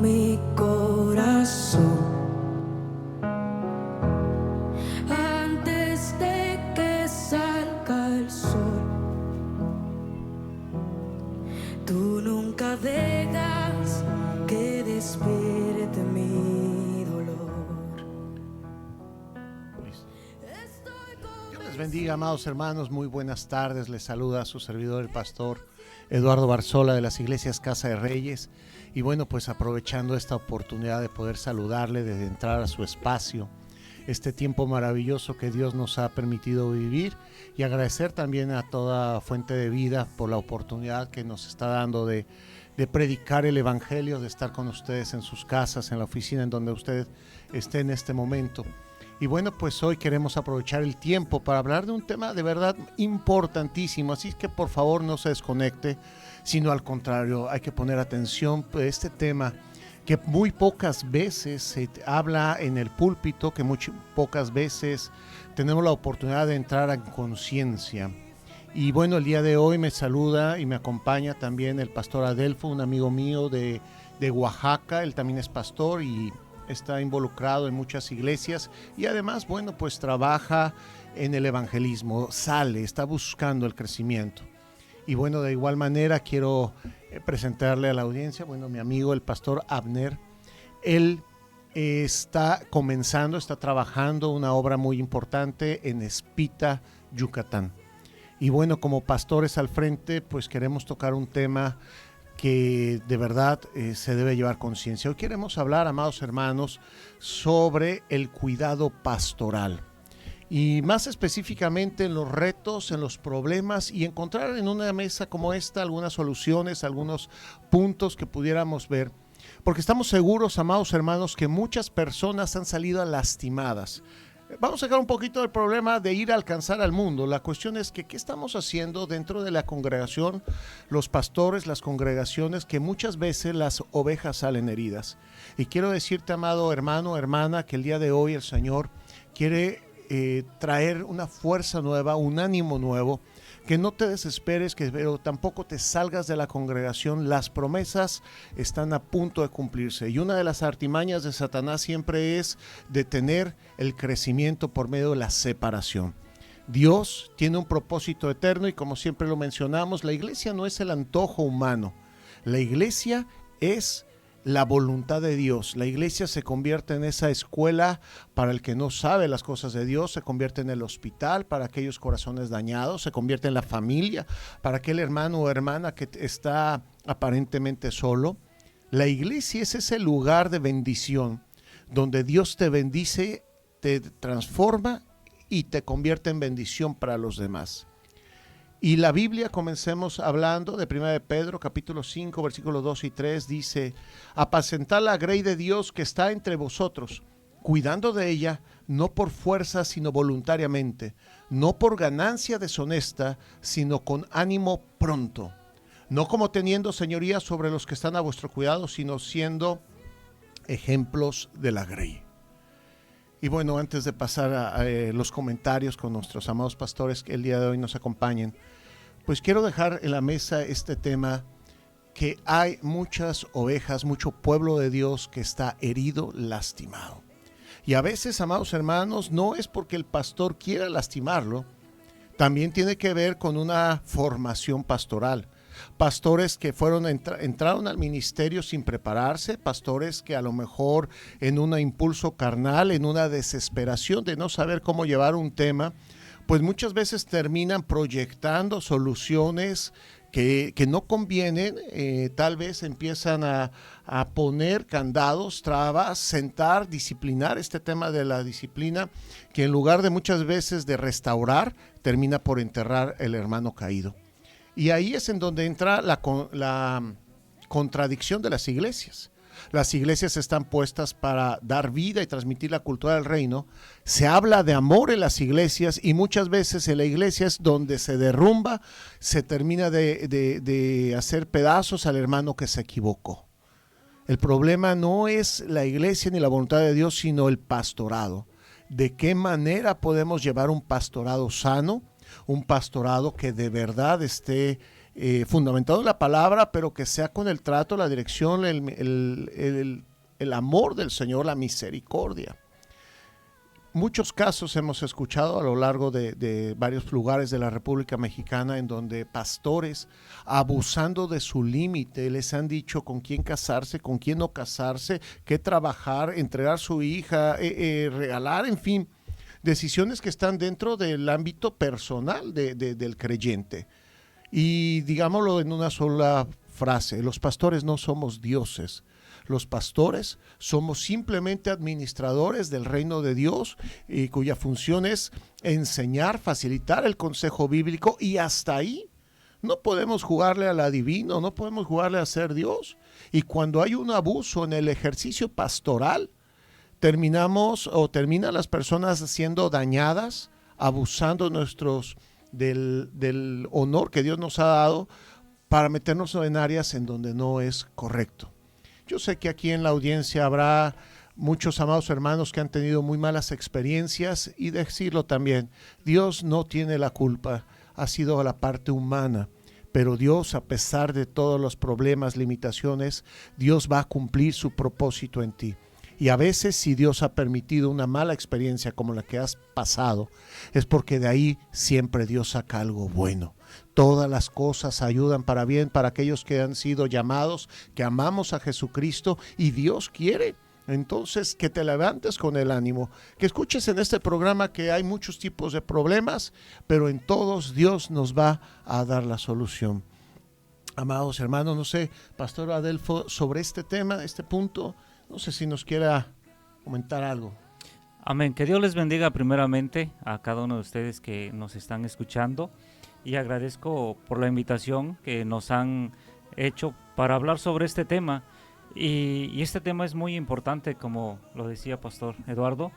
mi corazón. Antes de que salga el sol, tú nunca dejas que despierte mi dolor. Dios les bendiga, amados hermanos, muy buenas tardes. Les saluda a su servidor, el pastor Eduardo Barzola, de las Iglesias Casa de Reyes. Y bueno, pues aprovechando esta oportunidad de poder saludarle, de entrar a su espacio, este tiempo maravilloso que Dios nos ha permitido vivir, y agradecer también a toda Fuente de Vida por la oportunidad que nos está dando de predicar el Evangelio, de estar con ustedes en sus casas, en la oficina, en donde usted esté en este momento. Y bueno, pues hoy queremos aprovechar el tiempo para hablar de un tema de verdad importantísimo, así que por favor no se desconecte, sino al contrario, hay que poner atención a este tema que muy pocas veces se habla en el púlpito, que muy pocas veces tenemos la oportunidad de entrar en conciencia. Y bueno, el día de hoy me saluda y me acompaña también el pastor Adelfo, un amigo mío de Oaxaca. Él también es pastor y está involucrado en muchas iglesias, y además, bueno, pues trabaja en el evangelismo, está buscando el crecimiento. Y bueno, de igual manera quiero presentarle a la audiencia, bueno, mi amigo el pastor Abner. Él está trabajando una obra muy importante en Espita, Yucatán. Y bueno, como pastores al frente, pues queremos tocar un tema que de verdad se debe llevar conciencia. Hoy queremos hablar, amados hermanos, sobre el cuidado pastoral. Y más específicamente en los retos, en los problemas, y encontrar en una mesa como esta algunas soluciones, algunos puntos que pudiéramos ver. Porque estamos seguros, amados hermanos, que muchas personas han salido lastimadas. Vamos a sacar un poquito del problema de ir a alcanzar al mundo. La cuestión es que ¿qué estamos haciendo dentro de la congregación? Los pastores, las congregaciones, que muchas veces las ovejas salen heridas. Y quiero decirte, amado hermano, hermana, que el día de hoy el Señor quiere traer una fuerza nueva, un ánimo nuevo, que no te desesperes, pero tampoco te salgas de la congregación. Las promesas están a punto de cumplirse, y una de las artimañas de Satanás siempre es detener el crecimiento por medio de la separación. Dios tiene un propósito eterno, y como siempre lo mencionamos, la iglesia no es el antojo humano, la iglesia es la voluntad de Dios. La iglesia se convierte en esa escuela para el que no sabe las cosas de Dios, se convierte en el hospital para aquellos corazones dañados, se convierte en la familia para aquel hermano o hermana que está aparentemente solo. La iglesia es ese lugar de bendición donde Dios te bendice, te transforma y te convierte en bendición para los demás. Y la Biblia, comencemos hablando de 1 de Pedro, capítulo 5, versículos 2 y 3, dice: apacentad la grey de Dios que está entre vosotros, cuidando de ella, no por fuerza, sino voluntariamente, no por ganancia deshonesta, sino con ánimo pronto, no como teniendo señoría sobre los que están a vuestro cuidado, sino siendo ejemplos de la grey. Y bueno, antes de pasar a los comentarios con nuestros amados pastores que el día de hoy nos acompañen, pues quiero dejar en la mesa este tema, que hay muchas ovejas, mucho pueblo de Dios que está herido, lastimado. Y a veces, amados hermanos, no es porque el pastor quiera lastimarlo, también tiene que ver con una formación pastoral. Pastores que entraron al ministerio sin prepararse, pastores que a lo mejor en un impulso carnal, en una desesperación de no saber cómo llevar un tema, pues muchas veces terminan proyectando soluciones que no convienen. Tal vez empiezan a poner candados, trabas, sentar, disciplinar, este tema de la disciplina, que en lugar de muchas veces de restaurar, termina por enterrar el hermano caído. Y ahí es en donde entra la contradicción de las iglesias. Las iglesias están puestas para dar vida y transmitir la cultura del reino. Se habla de amor en las iglesias, y muchas veces en la iglesia es donde se derrumba, se termina de hacer pedazos al hermano que se equivocó. El problema no es la iglesia ni la voluntad de Dios, sino el pastorado. ¿De qué manera podemos llevar un pastorado sano? Un pastorado que de verdad esté fundamentado en la palabra, pero que sea con el trato, la dirección, el amor del Señor, la misericordia. Muchos casos hemos escuchado a lo largo de varios lugares de la República Mexicana en donde pastores, abusando de su límite, les han dicho con quién casarse, con quién no casarse, qué trabajar, entregar su hija, regalar, en fin, decisiones que están dentro del ámbito personal del creyente. Y digámoslo en una sola frase, los pastores no somos dioses. Los pastores somos simplemente administradores del reino de Dios y cuya función es enseñar, facilitar el consejo bíblico y hasta ahí. No podemos jugarle al adivino, no podemos jugarle a ser Dios. Y cuando hay un abuso en el ejercicio pastoral, terminan las personas siendo dañadas, abusando del honor que Dios nos ha dado para meternos en áreas en donde no es correcto. Yo sé que aquí en la audiencia habrá muchos amados hermanos que han tenido muy malas experiencias y decirlo también, Dios no tiene la culpa, ha sido la parte humana, pero Dios, a pesar de todos los problemas, limitaciones, Dios va a cumplir su propósito en ti. Y a veces si Dios ha permitido una mala experiencia como la que has pasado, es porque de ahí siempre Dios saca algo bueno. Todas las cosas ayudan para bien para aquellos que han sido llamados, que amamos a Jesucristo y Dios quiere. Entonces, que te levantes con el ánimo, que escuches en este programa que hay muchos tipos de problemas, pero en todos Dios nos va a dar la solución. Amados hermanos, no sé, Pastor Adelfo, sobre este tema, este punto, no sé si nos quiera comentar algo. Amén. Que Dios les bendiga primeramente a cada uno de ustedes que nos están escuchando y agradezco por la invitación que nos han hecho para hablar sobre este tema. Y este tema es muy importante, como lo decía Pastor Eduardo,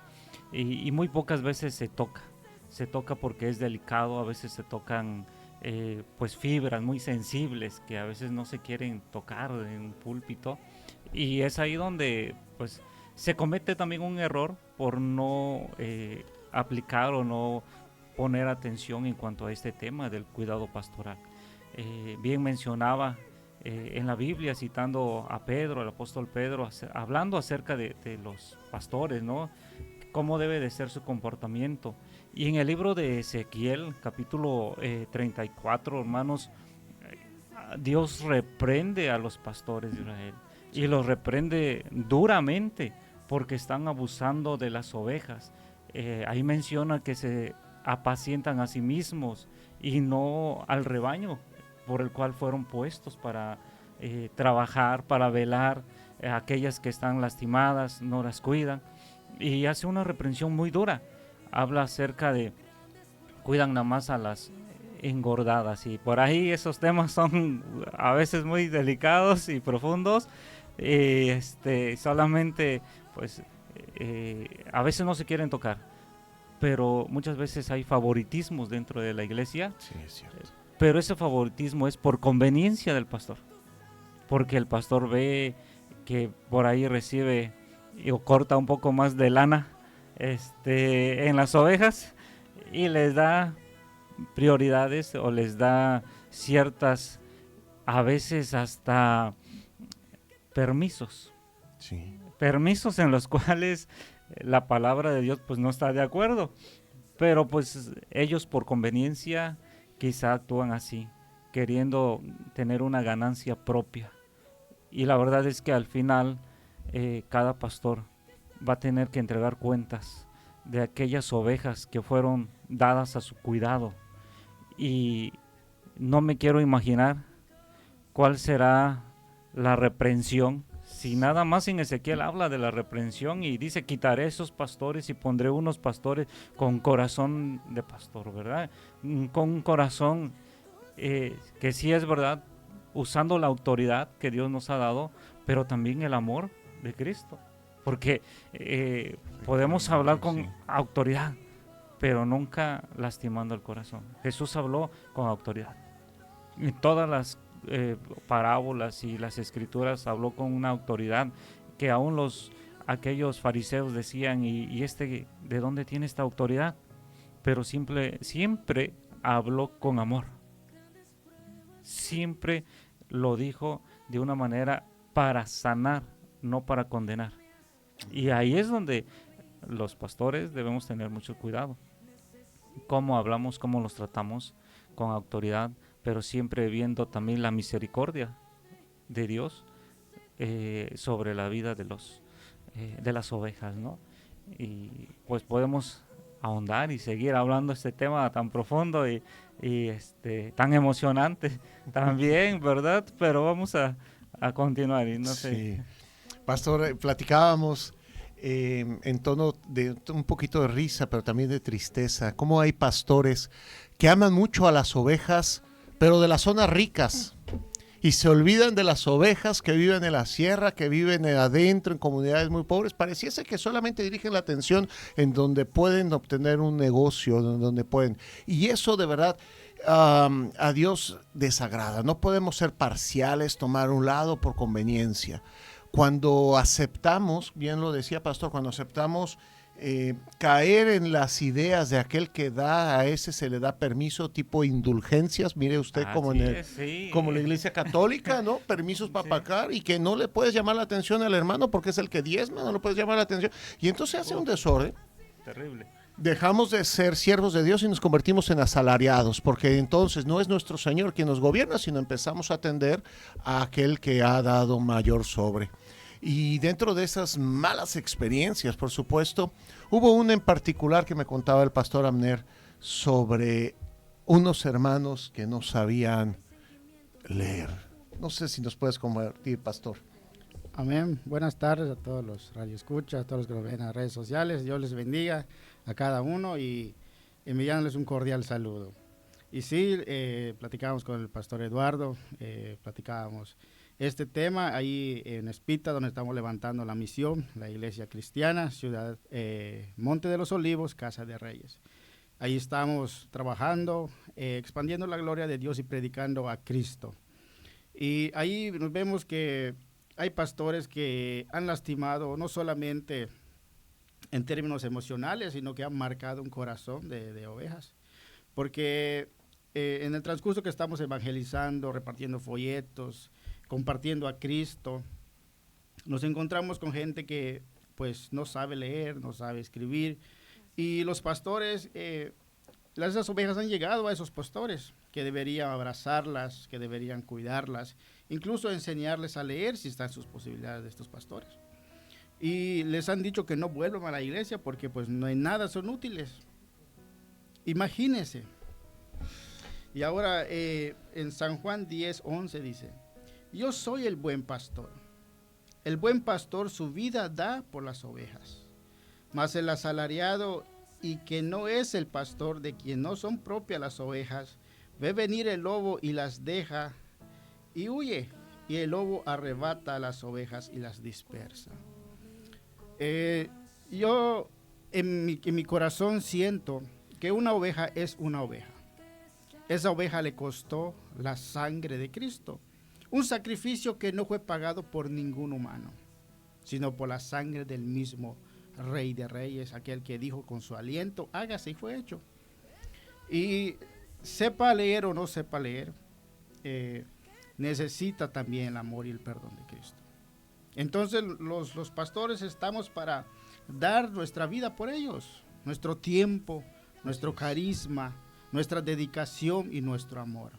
y muy pocas veces se toca porque es delicado, a veces se tocan pues fibras muy sensibles que a veces no se quieren tocar en un púlpito, y es ahí donde pues se comete también un error por no aplicar o no poner atención en cuanto a este tema del cuidado pastoral. Bien mencionaba en la Biblia, citando a Pedro, el apóstol Pedro, hablando acerca de los pastores, ¿no? Cómo debe de ser su comportamiento. Y en el libro de Ezequiel, capítulo 34, hermanos, Dios reprende a los pastores de Israel y los reprende duramente porque están abusando de las ovejas. Ahí menciona que se apacientan a sí mismos y no al rebaño por el cual fueron puestos para trabajar, para velar. Aquellas que están lastimadas no las cuidan, y hace una reprensión muy dura. Habla acerca de cuidan nada más a las engordadas, y por ahí esos temas son a veces muy delicados y profundos. Solamente pues a veces no se quieren tocar, pero muchas veces hay favoritismos dentro de la iglesia. Sí, es cierto. Pero ese favoritismo es por conveniencia del pastor, porque el pastor ve que por ahí recibe o corta un poco más de lana en las ovejas y les da prioridades o les da ciertas, a veces hasta permisos. Sí. Permisos en los cuales la palabra de Dios pues no está de acuerdo, pero pues ellos por conveniencia quizá actúan así, queriendo tener una ganancia propia. Y la verdad es que al final cada pastor va a tener que entregar cuentas de aquellas ovejas que fueron dadas a su cuidado. Y no me quiero imaginar cuál será la reprensión. Si nada más en Ezequiel habla de la reprensión y dice: quitaré esos pastores y pondré unos pastores con corazón de pastor, ¿verdad? Con un corazón que sí es verdad, usando la autoridad que Dios nos ha dado, pero también el amor de Cristo. Porque podemos hablar con autoridad, pero nunca lastimando el corazón. Jesús habló con autoridad. En todas las parábolas y las escrituras habló con una autoridad que aún aquellos fariseos decían: ¿y de dónde tiene esta autoridad? Pero siempre habló con amor. siempre lo dijo de una manera para sanar, no para condenar. Y ahí es donde los pastores debemos tener mucho cuidado. Cómo hablamos, cómo los tratamos con autoridad, pero siempre viendo también la misericordia de Dios sobre la vida de las ovejas, ¿no? Y pues podemos ahondar y seguir hablando este tema tan profundo y tan emocionante también, ¿verdad? Pero vamos a continuar y no sé. Sí. Pastor, platicábamos en tono de un poquito de risa, pero también de tristeza, cómo hay pastores que aman mucho a las ovejas, pero de las zonas ricas, y se olvidan de las ovejas que viven en la sierra, que viven adentro, en comunidades muy pobres. Pareciese que solamente dirigen la atención en donde pueden obtener un negocio, donde pueden. Y eso de verdad a Dios desagrada. No podemos ser parciales, tomar un lado por conveniencia. Cuando aceptamos, bien lo decía Pastor, cuando aceptamos caer en las ideas de aquel que da, a ese se le da permiso tipo indulgencias, mire usted como como la Iglesia Católica, ¿no? Permisos para pagar, y que no le puedes llamar la atención al hermano porque es el que diezma, no le puedes llamar la atención, y entonces hace un desorden. Terrible. Dejamos de ser siervos de Dios y nos convertimos en asalariados, porque entonces no es nuestro Señor quien nos gobierna, sino empezamos a atender a aquel que ha dado mayor sobre. Y dentro de esas malas experiencias, por supuesto, hubo una en particular que me contaba el pastor Abner sobre unos hermanos que no sabían leer. No sé si nos puedes compartir, pastor. Amén. Buenas tardes a todos los radioescuchas, a todos los que nos ven en las redes sociales. Dios les bendiga a cada uno y enviándoles un cordial saludo. Y sí, platicábamos con el pastor Eduardo, platicábamos este tema ahí en Espita, donde estamos levantando la misión, la iglesia cristiana, ciudad Monte de los Olivos, Casa de Reyes. Ahí estamos trabajando, expandiendo la gloria de Dios y predicando a Cristo. Y ahí nos vemos que hay pastores que han lastimado no solamente en términos emocionales, sino que han marcado un corazón de ovejas. Porque en el transcurso que estamos evangelizando, repartiendo folletos, compartiendo a Cristo, nos encontramos con gente que pues no sabe leer, no sabe escribir, y los pastores, esas ovejas han llegado a esos pastores que deberían abrazarlas, que deberían cuidarlas, incluso enseñarles a leer si están sus posibilidades de estos pastores. Y les han dicho que no vuelvan a la iglesia porque pues no hay nada, son útiles. Imagínense. Y ahora en San Juan 10:11 dice: yo soy el buen pastor. El buen pastor su vida da por las ovejas. Mas el asalariado, y que no es el pastor, de quien no son propias las ovejas, ve venir el lobo y las deja y huye. Y el lobo arrebata a las ovejas y las dispersa. Yo en mi corazón siento que una oveja es una oveja. Esa oveja le costó la sangre de Cristo. Un sacrificio que no fue pagado por ningún humano, sino por la sangre del mismo Rey de Reyes, aquel que dijo con su aliento, hágase, y fue hecho. Y sepa leer o no sepa leer, necesita también el amor y el perdón de Cristo. Entonces los pastores estamos para dar nuestra vida por ellos, nuestro tiempo, nuestro carisma, nuestra dedicación y nuestro amor.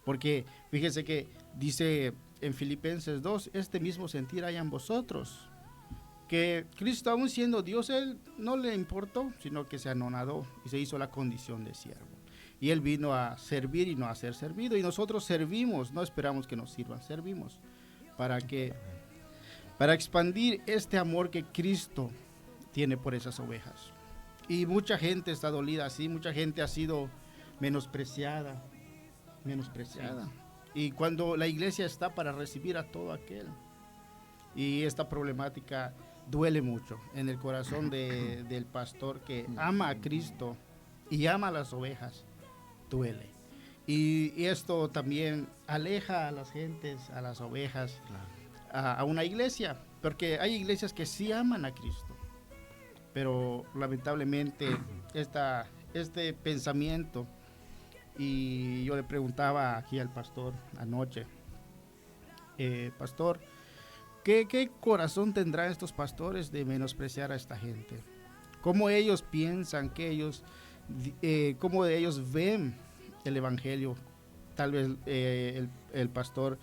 Porque fíjese que dice en Filipenses 2, este mismo sentir hay en vosotros, que Cristo, aún siendo Dios, Él no le importó, sino que se anonadó y se hizo la condición de siervo. Y Él vino a servir y no a ser servido. Y nosotros servimos, no esperamos que nos sirvan, servimos para expandir este amor que Cristo tiene por esas ovejas. Y mucha gente está dolida así, mucha gente ha sido menospreciada. Y cuando la iglesia está para recibir a todo aquel, y esta problemática duele mucho en el corazón del pastor que ama a Cristo y ama a las ovejas, duele. Y esto también aleja a las gentes, a las ovejas, a una iglesia, porque hay iglesias que sí aman a Cristo, pero lamentablemente este pensamiento y yo le preguntaba aquí al pastor anoche, pastor, ¿qué corazón tendrán estos pastores de menospreciar a esta gente? ¿Cómo ellos piensan, cómo ellos ven el evangelio? Tal vez el pastor,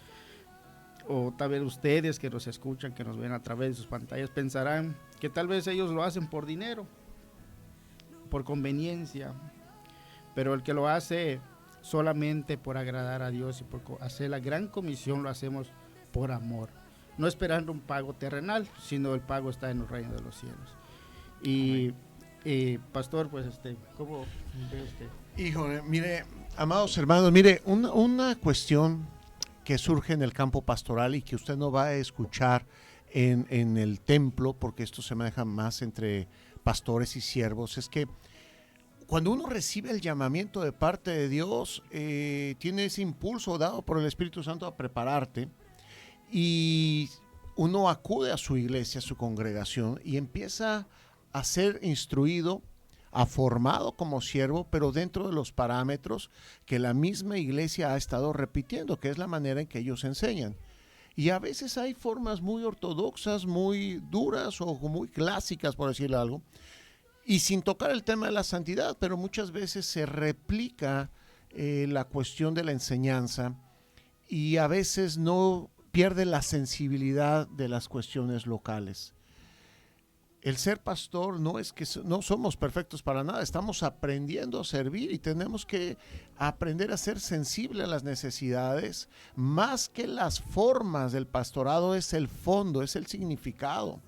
o tal vez ustedes que nos escuchan, que nos ven a través de sus pantallas, pensarán que tal vez ellos lo hacen por dinero, por conveniencia, pero el que lo hace solamente por agradar a Dios y por hacer la gran comisión, lo hacemos por amor, no esperando un pago terrenal, sino el pago está en el reino de los cielos. Y pastor, pues ¿cómo ve usted? Híjole, mire, amados hermanos, mire, una cuestión que surge en el campo pastoral y que usted no va a escuchar en el templo, porque esto se maneja más entre pastores y siervos, es que cuando uno recibe el llamamiento de parte de Dios, tiene ese impulso dado por el Espíritu Santo a prepararte, y uno acude a su iglesia, a su congregación, y empieza a ser instruido, a formado como siervo, pero dentro de los parámetros que la misma iglesia ha estado repitiendo, que es la manera en que ellos enseñan. Y a veces hay formas muy ortodoxas, muy duras o muy clásicas, por decirlo algo, y sin tocar el tema de la santidad, pero muchas veces se replica la cuestión de la enseñanza, y a veces no pierde la sensibilidad de las cuestiones locales. El ser pastor no es que no somos perfectos para nada, estamos aprendiendo a servir y tenemos que aprender a ser sensible a las necesidades. Más que las formas del pastorado es el fondo, es el significado.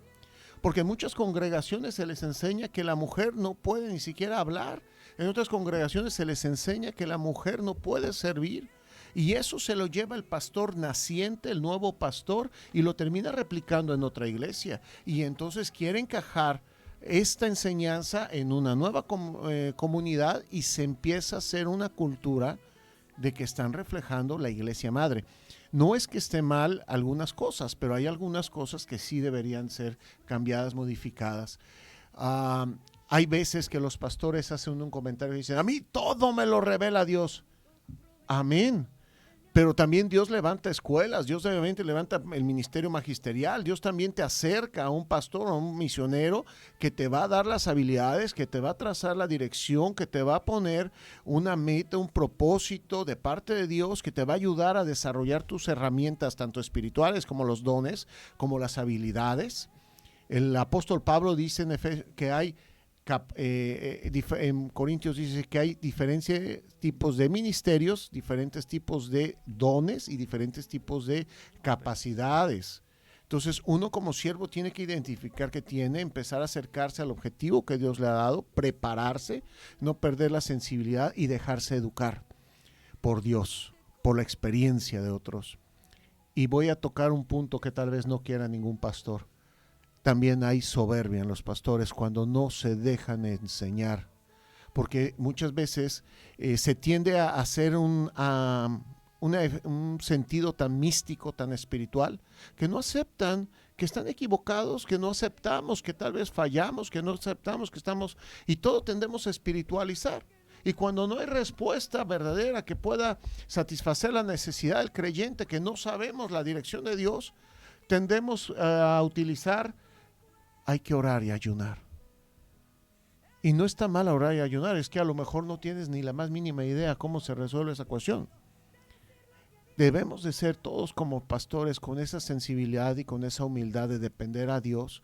Porque en muchas congregaciones se les enseña que la mujer no puede ni siquiera hablar. En otras congregaciones se les enseña que la mujer no puede servir. Y eso se lo lleva el pastor naciente, el nuevo pastor, y lo termina replicando en otra iglesia. Y entonces quiere encajar esta enseñanza en una nueva comunidad, y se empieza a hacer una cultura de que están reflejando la iglesia madre. No es que esté mal algunas cosas, pero hay algunas cosas que sí deberían ser cambiadas, modificadas. Hay veces que los pastores hacen un comentario y dicen: a mí todo me lo revela Dios. Amén. Pero también Dios levanta escuelas, Dios obviamente levanta el ministerio magisterial, Dios también te acerca a un pastor o a un misionero que te va a dar las habilidades, que te va a trazar la dirección, que te va a poner una meta, un propósito de parte de Dios, que te va a ayudar a desarrollar tus herramientas, tanto espirituales como los dones, como las habilidades. El apóstol Pablo dice que hay en Corintios dice que hay diferentes tipos de ministerios, diferentes tipos de dones y diferentes tipos de capacidades. Entonces uno como siervo tiene que identificar que tiene, empezar a acercarse al objetivo que Dios le ha dado, prepararse, no perder la sensibilidad y dejarse educar por Dios, por la experiencia de otros. Y voy a tocar un punto que tal vez no quiera ningún pastor. También hay soberbia en los pastores cuando no se dejan enseñar, porque muchas veces se tiende a hacer un sentido tan místico, tan espiritual, que no aceptan que están equivocados, que no aceptamos que tal vez fallamos, que no aceptamos que estamos, y todo tendemos a espiritualizar. Y cuando no hay respuesta verdadera que pueda satisfacer la necesidad del creyente, que no sabemos la dirección de Dios, tendemos a utilizar: hay que orar y ayunar. Y no está mal orar y ayunar, es que a lo mejor no tienes ni la más mínima idea cómo se resuelve esa cuestión. Debemos de ser todos como pastores con esa sensibilidad y con esa humildad de depender a Dios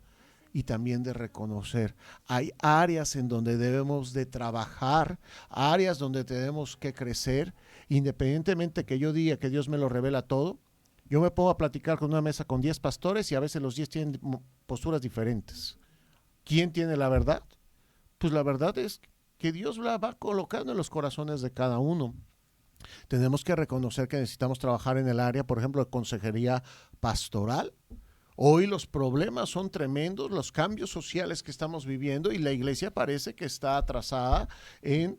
y también de reconocer. Hay áreas en donde debemos de trabajar, áreas donde tenemos que crecer, independientemente que yo diga que Dios me lo revela todo. Yo me pongo a platicar con una mesa con 10 pastores y a veces los 10 tienen posturas diferentes. ¿Quién tiene la verdad? Pues la verdad es que Dios la va colocando en los corazones de cada uno. Tenemos que reconocer que necesitamos trabajar en el área, por ejemplo, de consejería pastoral. Hoy los problemas son tremendos, los cambios sociales que estamos viviendo, y la iglesia parece que está atrasada en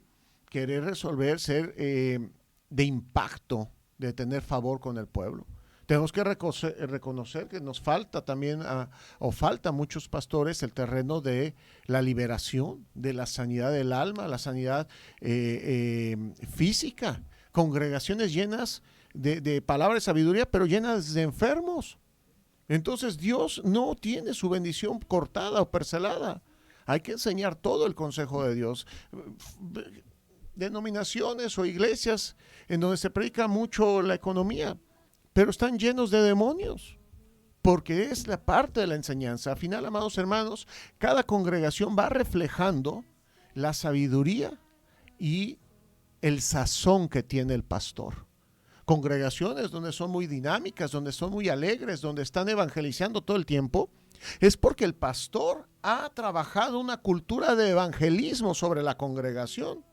querer resolver, ser de impacto, de tener favor con el pueblo. Tenemos que reconocer que nos falta también, o falta a muchos pastores, el terreno de la liberación, de la sanidad del alma, la sanidad física. Congregaciones llenas de palabra de sabiduría, pero llenas de enfermos. Entonces Dios no tiene su bendición cortada o parcelada. Hay que enseñar todo el consejo de Dios. Denominaciones o iglesias en donde se predica mucho la economía, pero están llenos de demonios, porque es la parte de la enseñanza. Al final, amados hermanos, cada congregación va reflejando la sabiduría y el sazón que tiene el pastor. Congregaciones donde son muy dinámicas, donde son muy alegres, donde están evangelizando todo el tiempo, es porque el pastor ha trabajado una cultura de evangelismo sobre la congregación.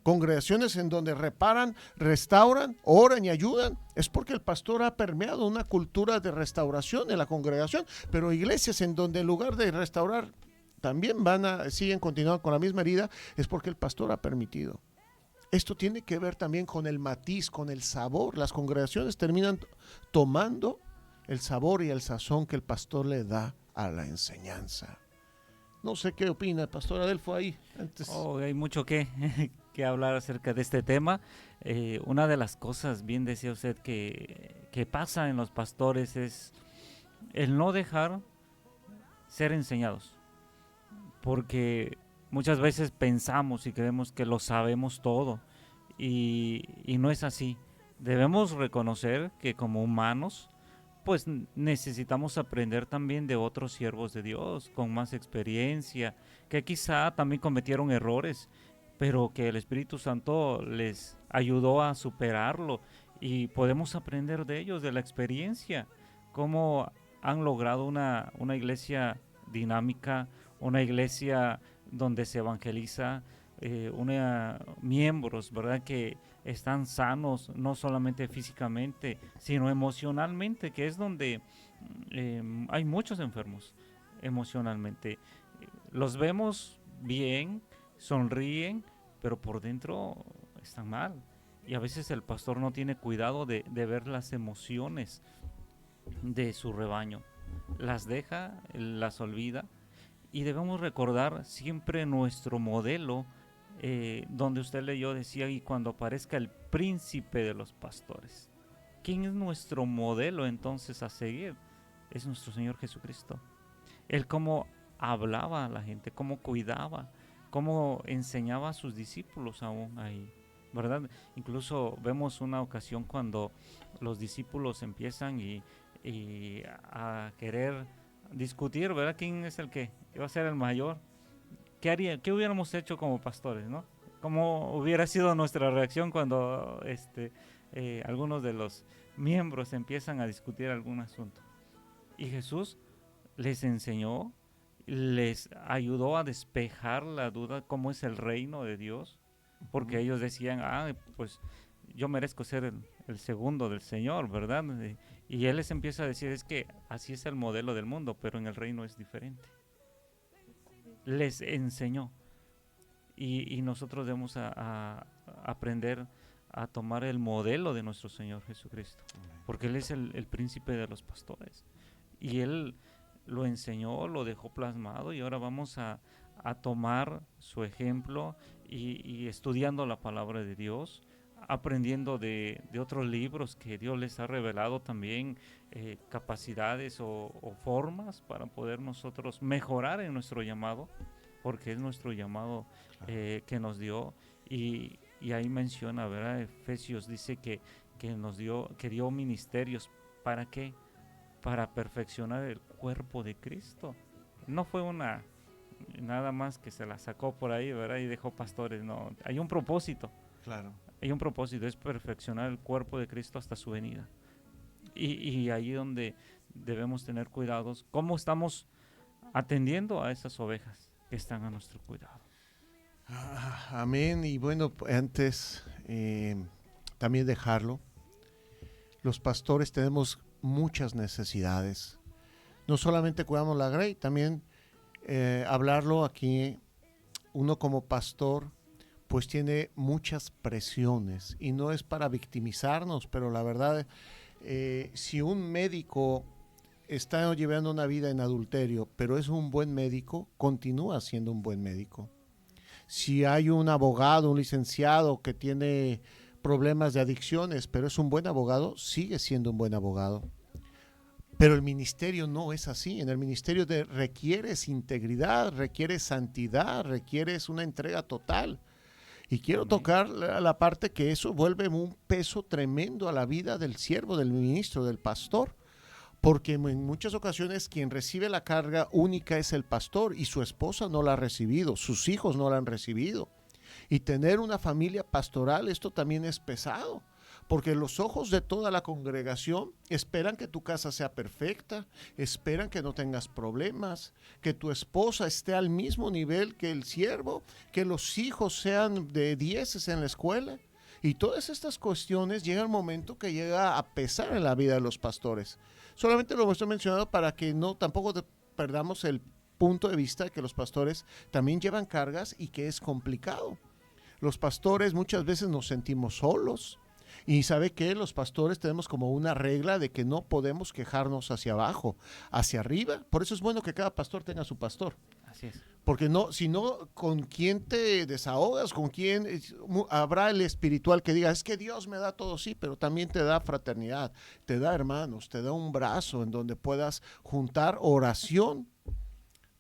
Congregaciones en donde reparan, restauran, oran y ayudan, es porque el pastor ha permeado una cultura de restauración en la congregación. Pero iglesias en donde en lugar de restaurar también siguen continuando con la misma herida, es porque el pastor ha permitido. Esto tiene que ver también con el matiz, con el sabor. Las congregaciones terminan tomando el sabor y el sazón que el pastor le da a la enseñanza. No sé qué opina el pastor Adelfo ahí. Hay mucho que hablar acerca de este tema. Una de las cosas, bien decía usted, que pasa en los pastores es el no dejar ser enseñados. Porque muchas veces pensamos y creemos que lo sabemos todo y no es así. Debemos reconocer que como humanos pues necesitamos aprender también de otros siervos de Dios con más experiencia, que quizá también cometieron errores, pero que el Espíritu Santo les ayudó a superarlo y podemos aprender de ellos, de la experiencia, cómo han logrado una iglesia dinámica, una iglesia donde se evangeliza, miembros, ¿verdad?, que están sanos, no solamente físicamente, sino emocionalmente, que es donde hay muchos enfermos emocionalmente. Los vemos bien, sonríen, pero por dentro están mal. Y a veces el pastor no tiene cuidado de ver las emociones de su rebaño. Las deja, las olvida. Y debemos recordar siempre nuestro modelo, donde usted leyó, decía, y cuando aparezca el príncipe de los pastores. ¿Quién es nuestro modelo entonces a seguir? Es nuestro Señor Jesucristo. Él cómo hablaba a la gente, cómo cuidaba, cómo enseñaba a sus discípulos aún ahí, ¿verdad? Incluso vemos una ocasión cuando los discípulos empiezan y a querer discutir, ¿verdad? ¿Quién es el que iba a ser el mayor? ¿Qué hubiéramos hecho como pastores, no? ¿Cómo hubiera sido nuestra reacción cuando algunos de los miembros empiezan a discutir algún asunto? Y Jesús les enseñó, les ayudó a despejar la duda cómo es el reino de Dios, porque ellos decían, pues yo merezco ser el segundo del Señor, ¿verdad? Y Él les empieza a decir, es que así es el modelo del mundo, pero en el reino es diferente. Les enseñó. Y nosotros debemos a aprender a tomar el modelo de nuestro Señor Jesucristo, porque Él es el príncipe de los pastores. Y Él lo enseñó, lo dejó plasmado, y ahora vamos a tomar su ejemplo y estudiando la palabra de Dios, aprendiendo de otros libros que Dios les ha revelado también, capacidades o formas para poder nosotros mejorar en nuestro llamado, porque es nuestro llamado que nos dio, y ahí menciona, ¿verdad? Efesios dice que dio ministerios. ¿Para qué? Para perfeccionar el cuerpo de Cristo. No fue nada más que se la sacó por ahí, ¿verdad? Y dejó pastores. No, hay un propósito. Claro. Hay un propósito, es perfeccionar el cuerpo de Cristo hasta su venida. Y ahí donde debemos tener cuidados. ¿Cómo estamos atendiendo a esas ovejas que están a nuestro cuidado? Amén. Y bueno, antes también dejarlo. Los pastores tenemos muchas necesidades. No solamente cuidamos la grey, también hablarlo aquí. Uno como pastor pues tiene muchas presiones, y no es para victimizarnos, pero la verdad Si un médico está llevando una vida en adulterio, pero es un buen médico, continúa siendo un buen médico. Si hay un abogado, un licenciado que tiene problemas de adicciones, pero es un buen abogado, sigue siendo un buen abogado. Pero el ministerio no es así. En el ministerio requieres integridad, requieres santidad, requieres una entrega total. Y quiero tocar la parte que eso vuelve un peso tremendo a la vida del siervo, del ministro, del pastor. Porque en muchas ocasiones quien recibe la carga única es el pastor y su esposa no la ha recibido, sus hijos no la han recibido. Y tener una familia pastoral, esto también es pesado. Porque los ojos de toda la congregación esperan que tu casa sea perfecta, esperan que no tengas problemas, que tu esposa esté al mismo nivel que el siervo, que los hijos sean de 10 en la escuela. Y todas estas cuestiones llega un momento que llega a pesar en la vida de los pastores. Solamente lo estoy mencionando para que no tampoco perdamos el punto de vista de que los pastores también llevan cargas y que es complicado. Los pastores muchas veces nos sentimos solos. Y ¿sabe qué? Los pastores tenemos como una regla de que no podemos quejarnos hacia abajo, hacia arriba. Por eso es bueno que cada pastor tenga su pastor. Así es. Porque no, si no, ¿con quién te desahogas? ¿Con quién? Habrá el espiritual que diga, es que Dios me da todo, sí, pero también te da fraternidad, te da hermanos, te da un brazo en donde puedas juntar oración.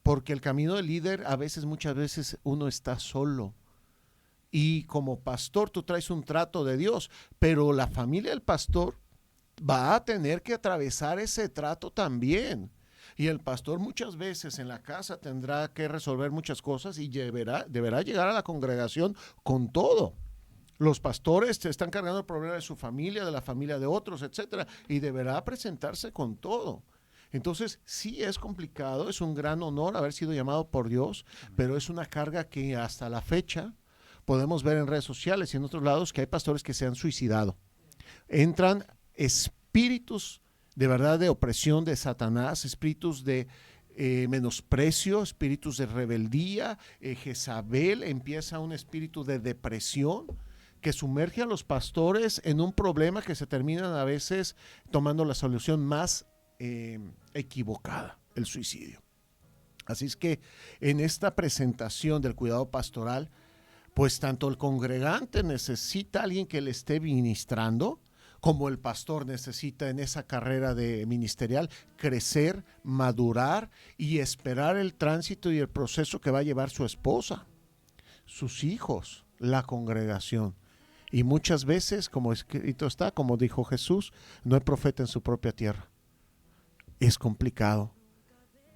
Porque el camino del líder, muchas veces uno está solo. Y como pastor tú traes un trato de Dios, pero la familia del pastor va a tener que atravesar ese trato también. Y el pastor muchas veces en la casa tendrá que resolver muchas cosas y deberá llegar a la congregación con todo. Los pastores están cargando el problema de su familia, de la familia de otros, etcétera, y deberá presentarse con todo. Entonces, sí es complicado, es un gran honor haber sido llamado por Dios, pero es una carga que hasta la fecha podemos ver en redes sociales y en otros lados que hay pastores que se han suicidado. Entran espíritus de verdad de opresión de Satanás, espíritus de menosprecio, espíritus de rebeldía. Jezabel empieza un espíritu de depresión que sumerge a los pastores en un problema que se terminan a veces tomando la solución más equivocada, el suicidio. Así es que en esta presentación del cuidado pastoral, pues tanto el congregante necesita a alguien que le esté ministrando, como el pastor necesita en esa carrera de ministerial crecer, madurar y esperar el tránsito y el proceso que va a llevar su esposa, sus hijos, la congregación. Y muchas veces, como escrito está, como dijo Jesús, no hay profeta en su propia tierra. Es complicado.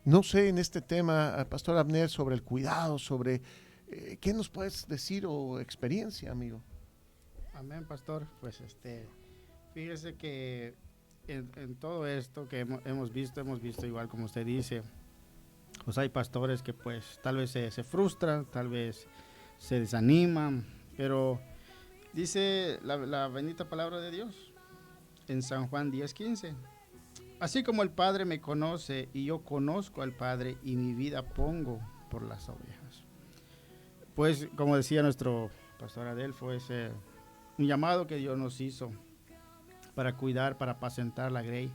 No sé en este tema, Pastor Abner, sobre el cuidado, sobre ¿qué nos puedes decir o experiencia, amigo? Amén, pastor. Pues fíjese que en todo esto que hemos visto igual como usted dice, pues hay pastores que pues tal vez se frustran, tal vez se desaniman, pero dice la bendita palabra de Dios en San Juan 10:15. Así como el Padre me conoce y yo conozco al Padre y mi vida pongo por las ovejas. Pues como decía nuestro pastor Adelfo, es un llamado que Dios nos hizo para cuidar, para apacentar la grey.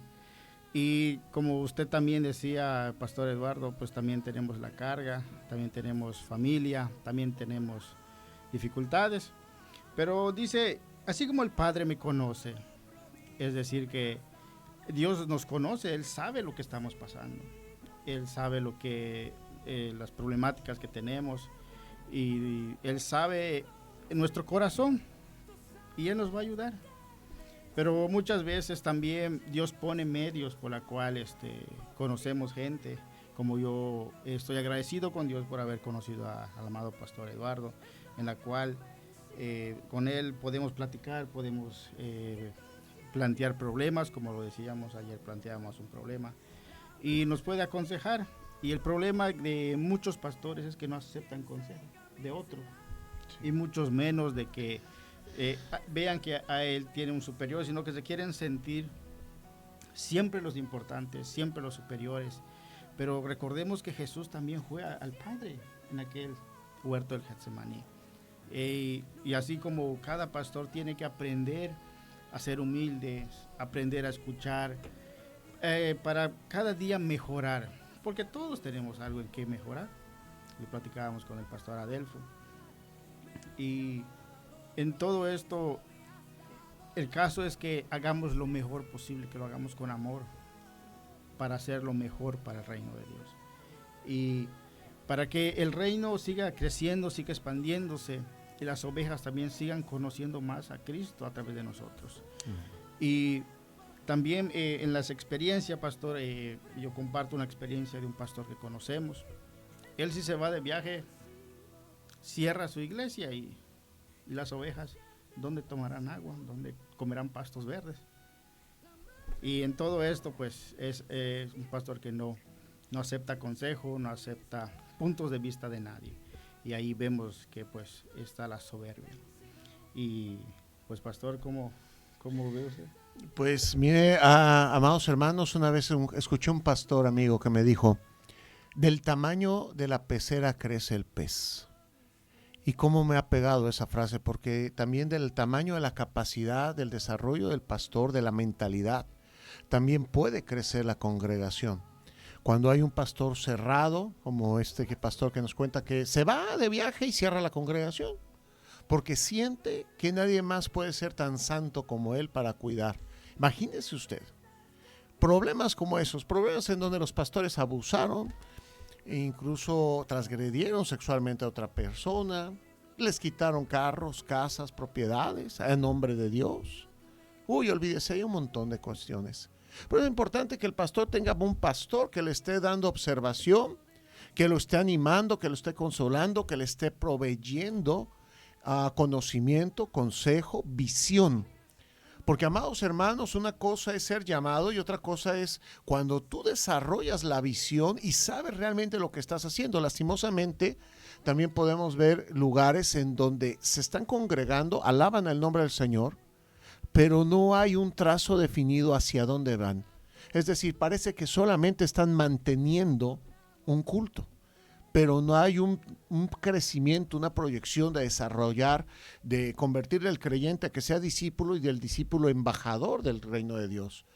Y como usted también decía, Pastor Eduardo, pues también tenemos la carga, también tenemos familia, también tenemos dificultades. Pero dice, así como el Padre me conoce, es decir que Dios nos conoce, Él sabe lo que estamos pasando, Él sabe lo que las problemáticas que tenemos y Él sabe nuestro corazón y Él nos va a ayudar. Pero muchas veces también Dios pone medios por la cual conocemos gente, como yo estoy agradecido con Dios por haber conocido al amado Pastor Eduardo, en la cual con él podemos platicar, podemos plantear problemas, como lo decíamos ayer, planteamos un problema, y nos puede aconsejar. Y el problema de muchos pastores es que no aceptan consejo de otro, sí. Y muchos menos de que vean que a él tiene un superior, sino que se quieren sentir siempre los importantes, siempre los superiores. Pero recordemos que Jesús también fue al Padre en aquel huerto del Getsemaní. Y así como cada pastor tiene que aprender a ser humildes, aprender a escuchar, para cada día mejorar, porque todos tenemos algo en que mejorar. Lo platicábamos con el pastor Adelfo. Y en todo esto, el caso es que hagamos lo mejor posible, que lo hagamos con amor, para hacer lo mejor para el reino de Dios. Y para que el reino siga creciendo, siga expandiéndose, y las ovejas también sigan conociendo más a Cristo a través de nosotros. Y también en las experiencias, pastor, yo comparto una experiencia de un pastor que conocemos. Él, si se va de viaje, cierra su iglesia y las ovejas, ¿dónde tomarán agua? ¿Dónde comerán pastos verdes? Y en todo esto, pues, es un pastor que no acepta consejo, no acepta puntos de vista de nadie. Y ahí vemos que, pues, está la soberbia. Y, pues, pastor, ¿cómo ve usted? Pues mire, amados hermanos, una vez escuché un pastor amigo que me dijo, del tamaño de la pecera crece el pez. Y cómo me ha pegado esa frase, porque también del tamaño de la capacidad, del desarrollo del pastor, de la mentalidad, también puede crecer la congregación. Cuando hay un pastor cerrado, como pastor que nos cuenta que se va de viaje y cierra la congregación, porque siente que nadie más puede ser tan santo como él para cuidar. Imagínese usted, problemas como esos, problemas en donde los pastores abusaron, e incluso transgredieron sexualmente a otra persona, les quitaron carros, casas, propiedades en nombre de Dios. Olvídese, hay un montón de cuestiones. Pero es importante que el pastor tenga un pastor que le esté dando observación, que lo esté animando, que lo esté consolando, que le esté proveyendo conocimiento, consejo, visión. Porque, amados hermanos, una cosa es ser llamado y otra cosa es cuando tú desarrollas la visión y sabes realmente lo que estás haciendo. Lastimosamente, también podemos ver lugares en donde se están congregando, alaban el nombre del Señor, pero no hay un trazo definido hacia dónde van. Es decir, parece que solamente están manteniendo un culto, pero no hay un crecimiento, una proyección de desarrollar, de convertir al creyente a que sea discípulo y del discípulo embajador del reino de Dios.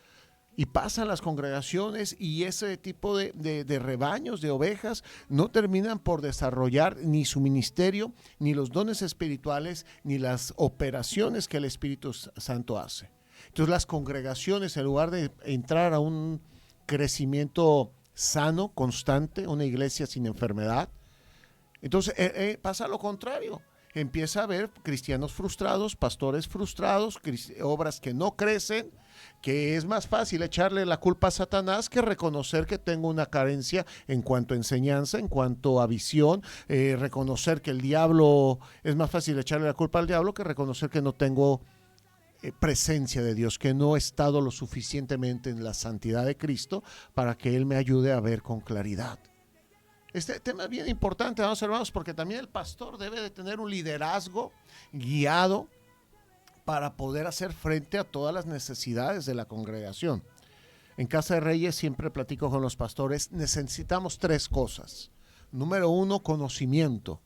Y pasan las congregaciones y ese tipo de rebaños, de ovejas, no terminan por desarrollar ni su ministerio, ni los dones espirituales, ni las operaciones que el Espíritu Santo hace. Entonces las congregaciones, en lugar de entrar a un crecimiento sano, constante, una iglesia sin enfermedad, entonces pasa lo contrario. Empieza a haber cristianos frustrados, pastores frustrados, obras que no crecen, que es más fácil echarle la culpa a Satanás que reconocer que tengo una carencia en cuanto a enseñanza, en cuanto a visión, reconocer que el diablo, es más fácil echarle la culpa al diablo que reconocer que no tengo presencia de Dios, que no he estado lo suficientemente en la santidad de Cristo para que Él me ayude a ver con claridad. Este tema es bien importante, hermanos, porque también el pastor debe de tener un liderazgo guiado para poder hacer frente a todas las necesidades de la congregación. En Casa de Reyes siempre platico con los pastores, necesitamos 3 cosas. Número 1, conocimiento.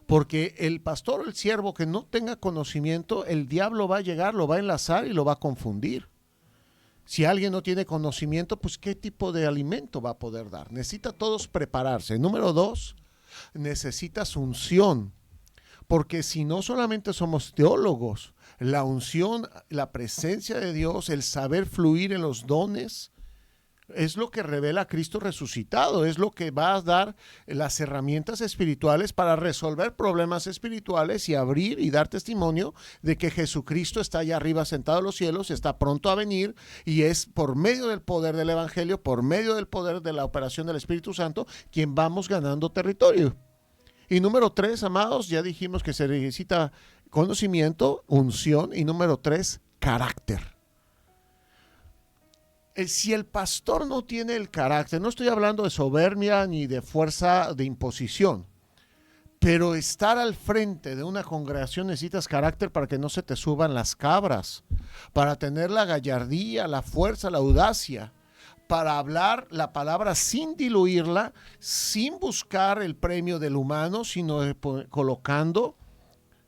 Porque el pastor o el siervo que no tenga conocimiento, el diablo va a llegar, lo va a enlazar y lo va a confundir. Si alguien no tiene conocimiento, pues ¿qué tipo de alimento va a poder dar? Necesita todos prepararse. Número 2, necesitas unción. Porque si no solamente somos teólogos, la unción, la presencia de Dios, el saber fluir en los dones, es lo que revela a Cristo resucitado, es lo que va a dar las herramientas espirituales para resolver problemas espirituales y abrir y dar testimonio de que Jesucristo está allá arriba sentado en los cielos, está pronto a venir y es por medio del poder del Evangelio, por medio del poder de la operación del Espíritu Santo, quien vamos ganando territorio. Y número 3, amados, ya dijimos que se necesita conocimiento, unción y número 3, carácter. Si el pastor no tiene el carácter, no estoy hablando de soberbia ni de fuerza de imposición, pero estar al frente de una congregación necesitas carácter para que no se te suban las cabras, para tener la gallardía, la fuerza, la audacia, para hablar la palabra sin diluirla, sin buscar el premio del humano, sino colocando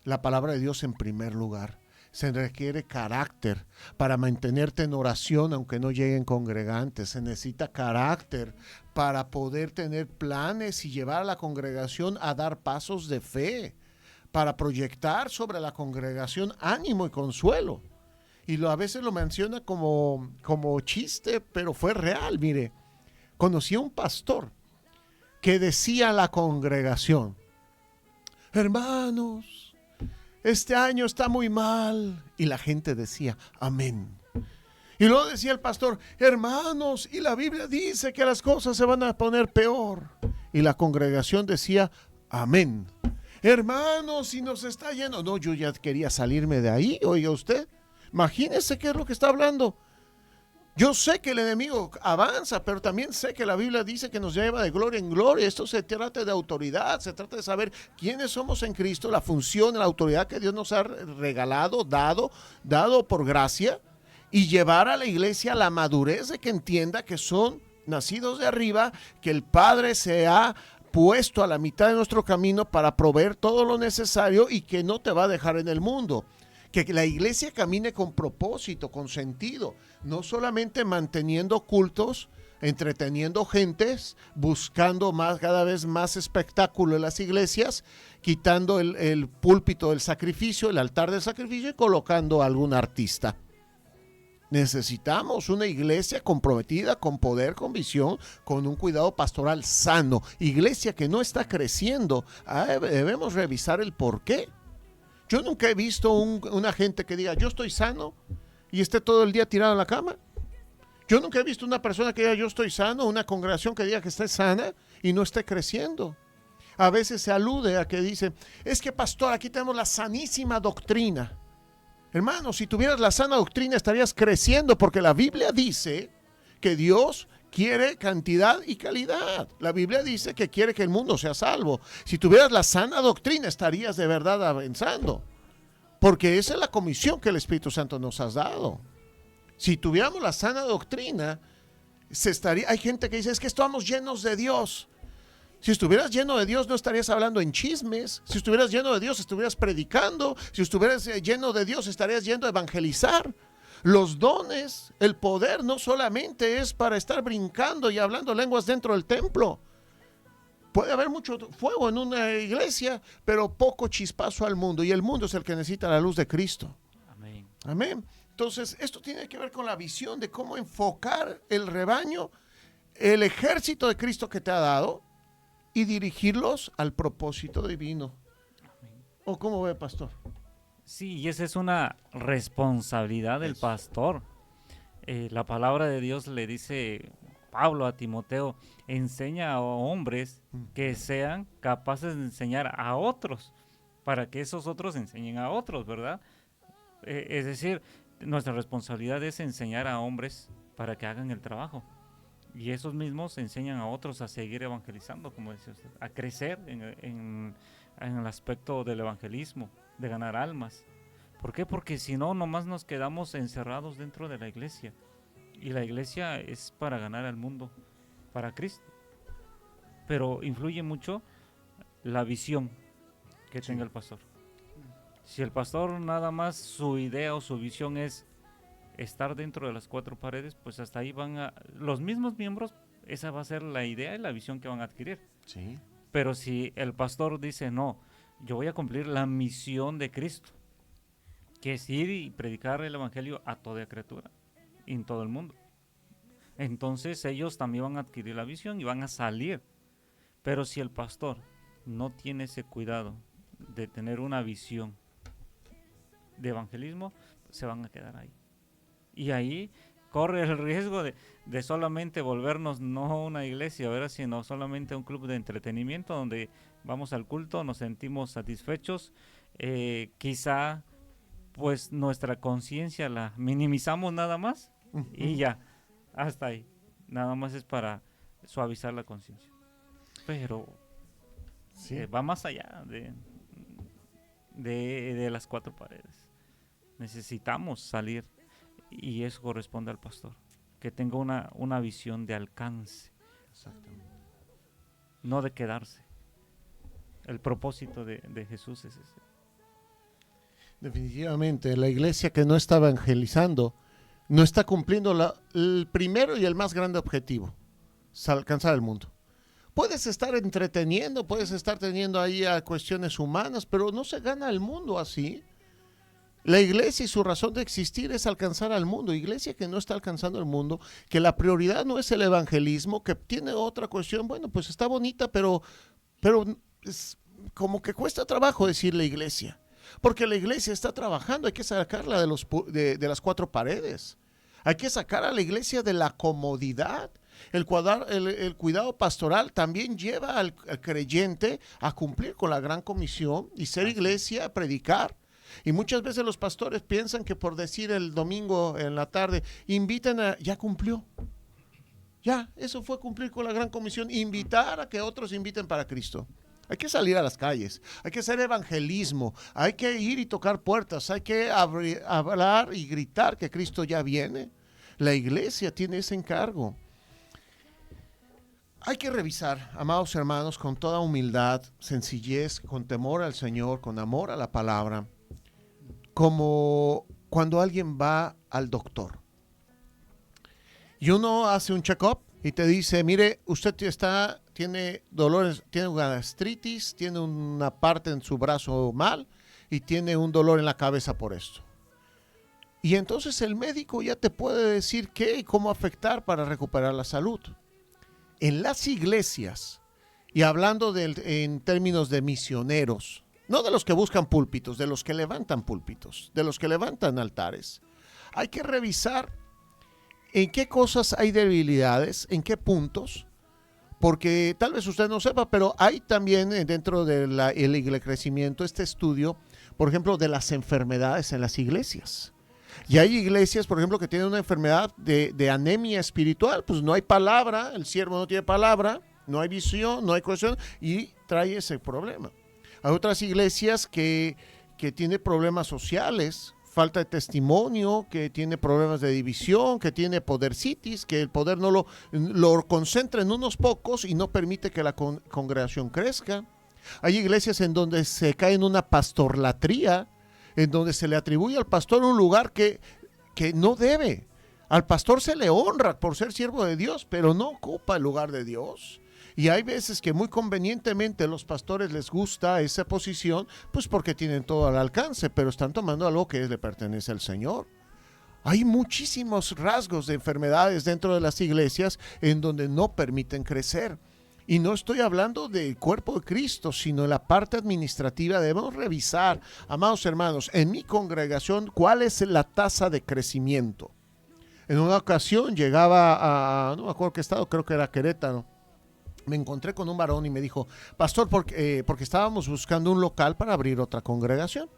la palabra de Dios en primer lugar. Se requiere carácter para mantenerte en oración aunque no lleguen congregantes. Se necesita carácter para poder tener planes y llevar a la congregación a dar pasos de fe, para proyectar sobre la congregación ánimo y consuelo. Y a veces lo menciona como chiste, pero fue real. Mire, conocí a un pastor que decía a la congregación: hermanos, este año está muy mal. Y la gente decía, amén. Y luego decía el pastor, hermanos, y la Biblia dice que las cosas se van a poner peor. Y la congregación decía, amén. Hermanos, si nos está yendo. No, yo ya quería salirme de ahí, oiga usted. Imagínese qué es lo que está hablando. Yo sé que el enemigo avanza, pero también sé que la Biblia dice que nos lleva de gloria en gloria. Esto se trata de autoridad, se trata de saber quiénes somos en Cristo, la función, la autoridad que Dios nos ha regalado, dado por gracia, y llevar a la iglesia a la madurez de que entienda que son nacidos de arriba, que el Padre se ha puesto a la mitad de nuestro camino para proveer todo lo necesario y que no te va a dejar en el mundo. Que la iglesia camine con propósito, con sentido, no solamente manteniendo cultos, entreteniendo gentes, buscando cada vez más espectáculo en las iglesias, quitando el púlpito del sacrificio, el altar del sacrificio y colocando a algún artista. Necesitamos una iglesia comprometida, con poder, con visión, con un cuidado pastoral sano. Iglesia que no está creciendo, debemos revisar el porqué. Yo nunca he visto una gente que diga, yo estoy sano y esté todo el día tirado en la cama. Yo nunca he visto una persona que diga, yo estoy sano, una congregación que diga que esté sana y no esté creciendo. A veces se alude a que dice, es que pastor, aquí tenemos la sanísima doctrina. Hermano, si tuvieras la sana doctrina estarías creciendo, porque la Biblia dice que Dios quiere cantidad y calidad. La Biblia dice que quiere que el mundo sea salvo. Si tuvieras la sana doctrina, estarías de verdad avanzando, porque esa es la comisión que el Espíritu Santo nos ha dado. Si tuviéramos la sana doctrina, hay gente que dice, es que estamos llenos de Dios. Si estuvieras lleno de Dios, no estarías hablando en chismes. Si estuvieras lleno de Dios, estuvieras predicando. Si estuvieras lleno de Dios, estarías yendo a evangelizar. Los dones, el poder no solamente es para estar brincando y hablando lenguas dentro del templo. Puede haber mucho fuego en una iglesia, pero poco chispazo al mundo. Y el mundo es el que necesita la luz de Cristo. Amén. Amén. Entonces, esto tiene que ver con la visión de cómo enfocar el rebaño, el ejército de Cristo que te ha dado, y dirigirlos al propósito divino. Amén. ¿O cómo ve, pastor? Sí, y esa es una responsabilidad del pastor. La palabra de Dios le dice Pablo a Timoteo, enseña a hombres que sean capaces de enseñar a otros, para que esos otros enseñen a otros, ¿verdad? Es decir, nuestra responsabilidad es enseñar a hombres para que hagan el trabajo. Y esos mismos enseñan a otros a seguir evangelizando, como dice usted, a crecer en el aspecto del evangelismo, de ganar almas. ¿Por qué? Porque si no, nomás nos quedamos encerrados dentro de la iglesia. Y la iglesia es para ganar al mundo, para Cristo. Pero influye mucho la visión que tenga el pastor. Si el pastor nada más su idea o su visión es estar dentro de las cuatro paredes, pues hasta ahí los mismos miembros, esa va a ser la idea y la visión que van a adquirir. Sí. Pero si el pastor dice, no, yo voy a cumplir la misión de Cristo, que es ir y predicar el evangelio a toda criatura, en todo el mundo, entonces ellos también van a adquirir la visión y van a salir. Pero si el pastor no tiene ese cuidado de tener una visión de evangelismo, se van a quedar ahí. Y ahí corre el riesgo de solamente volvernos no una iglesia, ¿verdad?, sino solamente un club de entretenimiento donde vamos al culto, nos sentimos satisfechos, quizá pues nuestra conciencia la minimizamos nada más y ya, hasta ahí. Nada más es para suavizar la conciencia. Pero sí, va más allá de las cuatro paredes. Necesitamos salir. Y eso corresponde al pastor, que tenga una visión de alcance. Exactamente. No de quedarse. El propósito de Jesús es ese. Definitivamente, la iglesia que no está evangelizando no está cumpliendo el primero y el más grande objetivo, alcanzar el mundo. Puedes estar entreteniendo, puedes estar teniendo ahí a cuestiones humanas, pero no se gana el mundo así. La iglesia y su razón de existir es alcanzar al mundo. Iglesia que no está alcanzando el mundo, que la prioridad no es el evangelismo, que tiene otra cuestión, bueno, pues está bonita, pero es como que cuesta trabajo decirle iglesia. Porque la iglesia está trabajando, hay que sacarla de las cuatro paredes. Hay que sacar a la iglesia de la comodidad. El cuidado pastoral también lleva al creyente a cumplir con la gran comisión y ser iglesia, predicar. Y muchas veces los pastores piensan que por decir el domingo en la tarde, ya cumplió. Ya, eso fue cumplir con la gran comisión, invitar a que otros inviten para Cristo. Hay que salir a las calles, hay que hacer evangelismo, hay que ir y tocar puertas, hay que hablar y gritar que Cristo ya viene. La iglesia tiene ese encargo. Hay que revisar, amados hermanos, con toda humildad, sencillez, con temor al Señor, con amor a la palabra, como cuando alguien va al doctor. Y uno hace un check-up y te dice, mire, usted tiene dolores, tiene gastritis, tiene una parte en su brazo mal y tiene un dolor en la cabeza por esto. Y entonces el médico ya te puede decir qué y cómo afectar para recuperar la salud. En las iglesias, y hablando en términos de misioneros, no de los que buscan púlpitos, de los que levantan púlpitos, de los que levantan altares, hay que revisar en qué cosas hay debilidades, en qué puntos, porque tal vez usted no sepa, pero hay también dentro del crecimiento este estudio, por ejemplo, de las enfermedades en las iglesias. Y hay iglesias, por ejemplo, que tienen una enfermedad de anemia espiritual, pues no hay palabra, el siervo no tiene palabra, no hay visión, no hay cohesión y trae ese problema. Hay otras iglesias que tienen problemas sociales, falta de testimonio, que tiene problemas de división, que tiene podercitis, que el poder no lo concentra en unos pocos y no permite que la congregación crezca. Hay iglesias en donde se cae en una pastorlatría, en donde se le atribuye al pastor un lugar que no debe. Al pastor se le honra por ser siervo de Dios, pero no ocupa el lugar de Dios. Y hay veces que muy convenientemente a los pastores les gusta esa posición, pues porque tienen todo al alcance, pero están tomando algo que le pertenece al Señor. Hay muchísimos rasgos de enfermedades dentro de las iglesias en donde no permiten crecer. Y no estoy hablando del cuerpo de Cristo, sino en la parte administrativa. Debemos revisar, amados hermanos, en mi congregación, cuál es la tasa de crecimiento. En una ocasión llegaba no me acuerdo qué estado, creo que era Querétaro. Me encontré con un varón y me dijo, pastor, porque estábamos buscando un local para abrir otra congregación.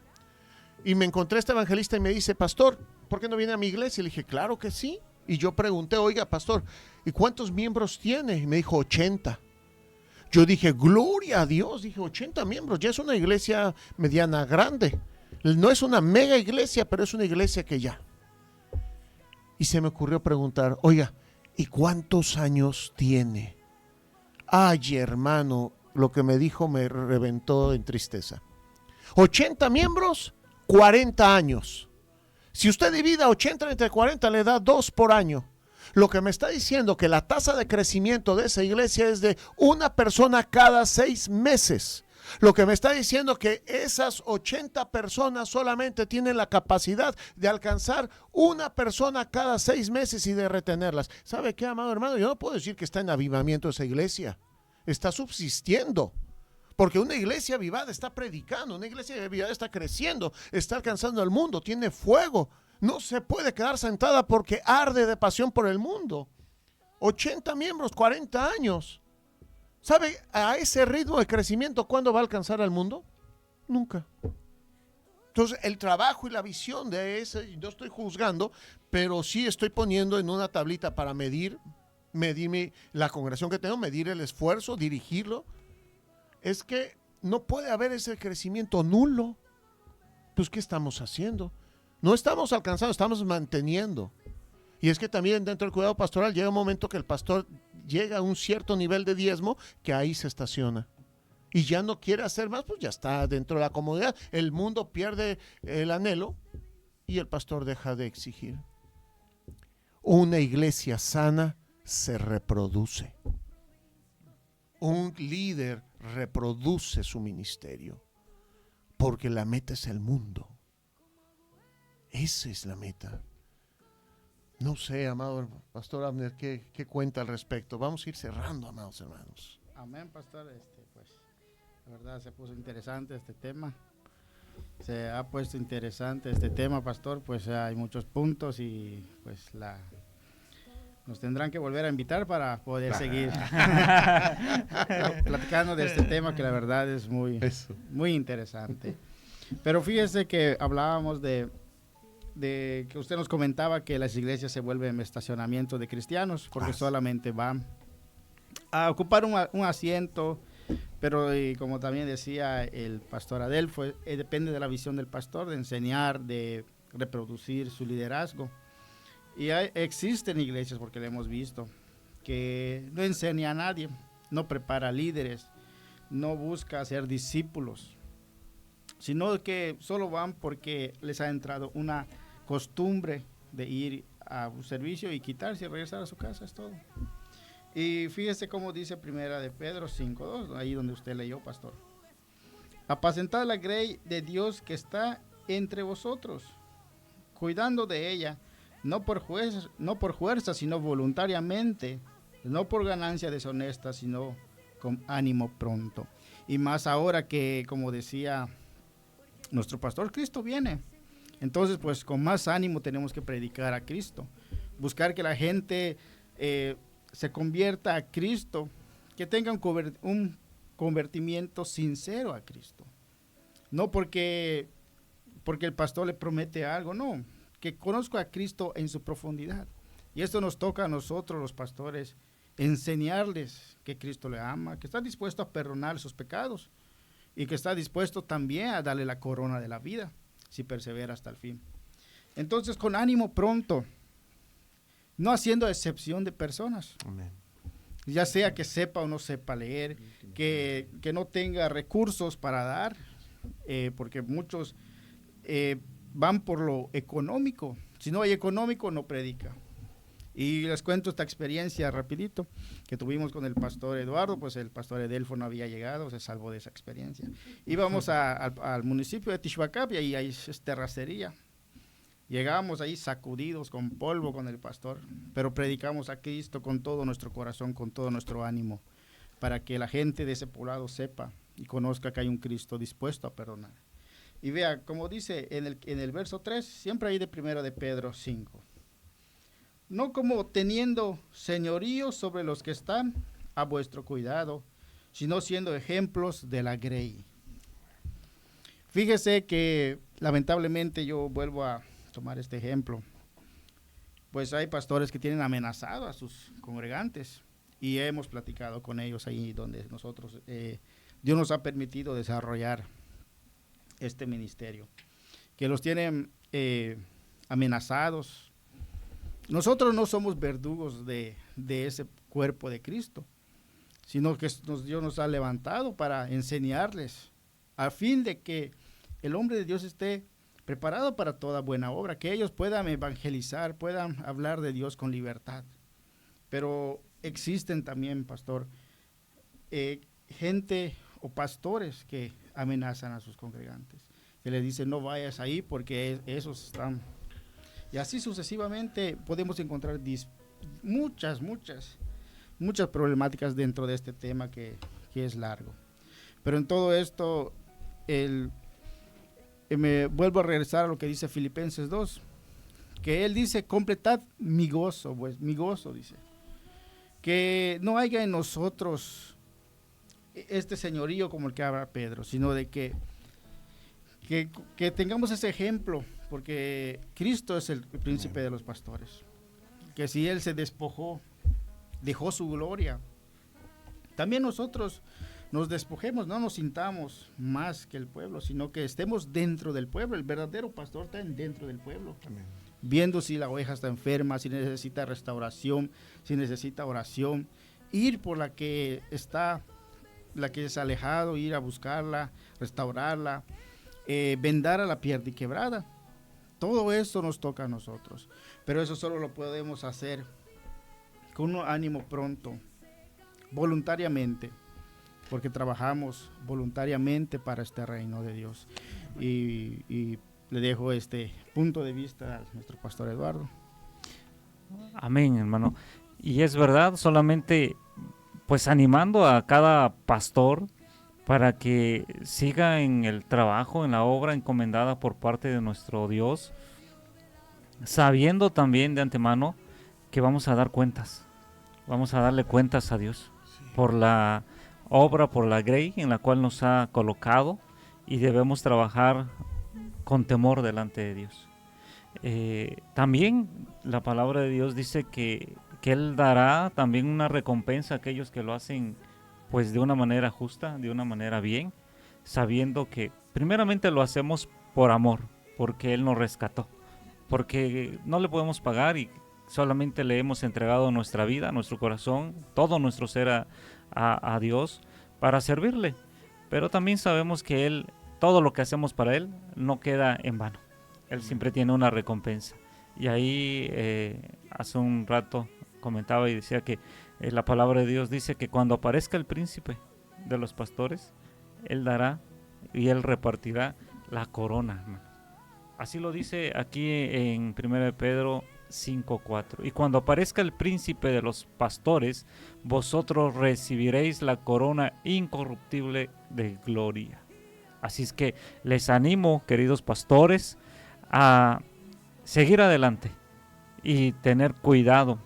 Y me encontré a este evangelista y me dice, pastor, ¿por qué no viene a mi iglesia? Y le dije, claro que sí. Y yo pregunté, oiga, pastor, ¿y cuántos miembros tiene? Y me dijo, 80. Yo dije, gloria a Dios, dije 80 miembros, ya es una iglesia mediana grande. No es una mega iglesia, pero es una iglesia que ya. Y se me ocurrió preguntar, oiga, ¿y cuántos años tiene? Ay, hermano, lo que me dijo me reventó en tristeza. 80 miembros, 40 años. Si usted divida 80 entre 40, le da 2 por año. Lo que me está diciendo que la tasa de crecimiento de esa iglesia es de una persona cada 6 meses. Lo que me está diciendo que esas 80 personas solamente tienen la capacidad de alcanzar una persona cada 6 meses y de retenerlas. ¿Sabe qué, amado hermano? Yo no puedo decir que está en avivamiento esa iglesia. Está subsistiendo. Porque una iglesia avivada está predicando, una iglesia avivada está creciendo, está alcanzando al mundo, tiene fuego. No se puede quedar sentada porque arde de pasión por el mundo. 80 miembros, 40 años. ¿Sabe a ese ritmo de crecimiento cuándo va a alcanzar al mundo? Nunca. Entonces, el trabajo y la visión de ese, no estoy juzgando, pero sí estoy poniendo en una tablita para medir la congregación que tengo, medir el esfuerzo, dirigirlo. Es que no puede haber ese crecimiento nulo. Pues, ¿qué estamos haciendo? No estamos alcanzando, estamos manteniendo. Y es que también dentro del cuidado pastoral llega un momento que el pastor llega a un cierto nivel de diezmo que ahí se estaciona. y ya no quiere hacer más, pues ya está dentro de la comodidad. El mundo pierde el anhelo y el pastor deja de exigir. Una iglesia sana se reproduce. Un líder reproduce su ministerio, porque la meta es el mundo. Esa es la meta. No sé, amado pastor Abner, ¿qué cuenta al respecto? Vamos a ir cerrando, amados hermanos. Amén, pastor. Pues, la verdad se puso interesante este tema. Se ha puesto interesante este tema, pastor. Pues hay muchos puntos y pues nos tendrán que volver a invitar para poder seguir platicando de este tema, que la verdad es muy interesante. Pero fíjese que hablábamos de que usted nos comentaba que las iglesias se vuelven estacionamientos de cristianos porque solamente van a ocupar un asiento, pero como también decía el pastor Adelfo, depende de la visión del pastor, de enseñar, de reproducir su liderazgo. Y existen iglesias, porque lo hemos visto, que no enseña a nadie, no prepara líderes, no busca hacer discípulos, sino que solo van porque les ha entrado una costumbre de ir a un servicio y quitarse y regresar a su casa, es todo. Y fíjese cómo dice Primera de Pedro 5:2, ahí donde usted leyó, pastor. Apacentad la grey de Dios que está entre vosotros, cuidando de ella, no por fuerza, sino voluntariamente, no por ganancia deshonesta, sino con ánimo pronto. Y más ahora que, como decía nuestro pastor, Cristo viene. Entonces, pues con más ánimo tenemos que predicar a Cristo, buscar que la gente se convierta a Cristo, que tenga un convertimiento sincero a Cristo. No porque el pastor le promete algo, no, que conozca a Cristo en su profundidad. Y esto nos toca a nosotros los pastores, enseñarles que Cristo le ama, que está dispuesto a perdonar sus pecados y que está dispuesto también a darle la corona de la vida si persevera hasta el fin. Entonces, con ánimo pronto, no haciendo excepción de personas. Amén. Ya sea que sepa o no sepa leer, que no tenga recursos para dar, porque muchos van por lo económico. Si no hay económico, no predica. Y les cuento esta experiencia rapidito que tuvimos con el pastor Eduardo. Pues el pastor Edelfo no había llegado, se salvó de esa experiencia. Íbamos al municipio de Tishbacap y ahí es terracería. Llegamos ahí sacudidos con polvo con el pastor, pero predicamos a Cristo con todo nuestro corazón, con todo nuestro ánimo, para que la gente de ese poblado sepa y conozca que hay un Cristo dispuesto a perdonar. Y vea, como dice en el verso 3, siempre ahí de Primera de Pedro 5. No como teniendo señorío sobre los que están a vuestro cuidado, sino siendo ejemplos de la grey. Fíjese que lamentablemente yo vuelvo a tomar este ejemplo. Pues hay pastores que tienen amenazado a sus congregantes y hemos platicado con ellos ahí donde nosotros, Dios nos ha permitido desarrollar este ministerio, que los tienen amenazados. Nosotros no somos verdugos de ese cuerpo de Cristo, sino que Dios nos ha levantado para enseñarles, a fin de que el hombre de Dios esté preparado para toda buena obra, que ellos puedan evangelizar, puedan hablar de Dios con libertad. Pero existen también, pastor, gente o pastores que amenazan a sus congregantes, que les dicen no vayas ahí porque esos están... Y así sucesivamente podemos encontrar muchas problemáticas dentro de este tema que es largo. Pero en todo esto, me vuelvo a regresar a lo que dice Filipenses 2, que él dice, completad mi gozo, pues mi gozo, dice. Que no haya en nosotros este señorío como el que habla Pedro, sino de que tengamos ese ejemplo, porque Cristo es el príncipe de los pastores, que si Él se despojó, dejó su gloria, también nosotros nos despojemos, no nos sintamos más que el pueblo, sino que estemos dentro del pueblo. El verdadero pastor está dentro del pueblo. Amén. Viendo si la oveja está enferma, si necesita restauración, si necesita oración, ir por la que está la que es alejado, ir a buscarla, restaurarla, vendar a la pierna y quebrada. Todo esto nos toca a nosotros, pero eso solo lo podemos hacer con un ánimo pronto, voluntariamente, porque trabajamos voluntariamente para este reino de Dios. Y le dejo este punto de vista a nuestro pastor Eduardo. Amén, hermano. Y es verdad, solamente pues animando a cada pastor para que siga en el trabajo, en la obra encomendada por parte de nuestro Dios, sabiendo también de antemano que vamos a dar cuentas, vamos a darle cuentas a Dios por la obra, por la grey en la cual nos ha colocado, y debemos trabajar con temor delante de Dios. También la palabra de Dios dice que Él dará también una recompensa a aquellos que lo hacen pues de una manera justa, de una manera bien, sabiendo que primeramente lo hacemos por amor, porque Él nos rescató, porque no le podemos pagar y solamente le hemos entregado nuestra vida, nuestro corazón, todo nuestro ser a Dios para servirle. Pero también sabemos que Él, todo lo que hacemos para Él no queda en vano. Él siempre tiene una recompensa. Y ahí hace un rato comentaba y decía que la palabra de Dios dice que cuando aparezca el príncipe de los pastores, Él dará y Él repartirá la corona, hermano. Así lo dice aquí en 1 Pedro 5:4. Y cuando aparezca el príncipe de los pastores, vosotros recibiréis la corona incorruptible de gloria. Así es que les animo, queridos pastores, a seguir adelante y tener cuidado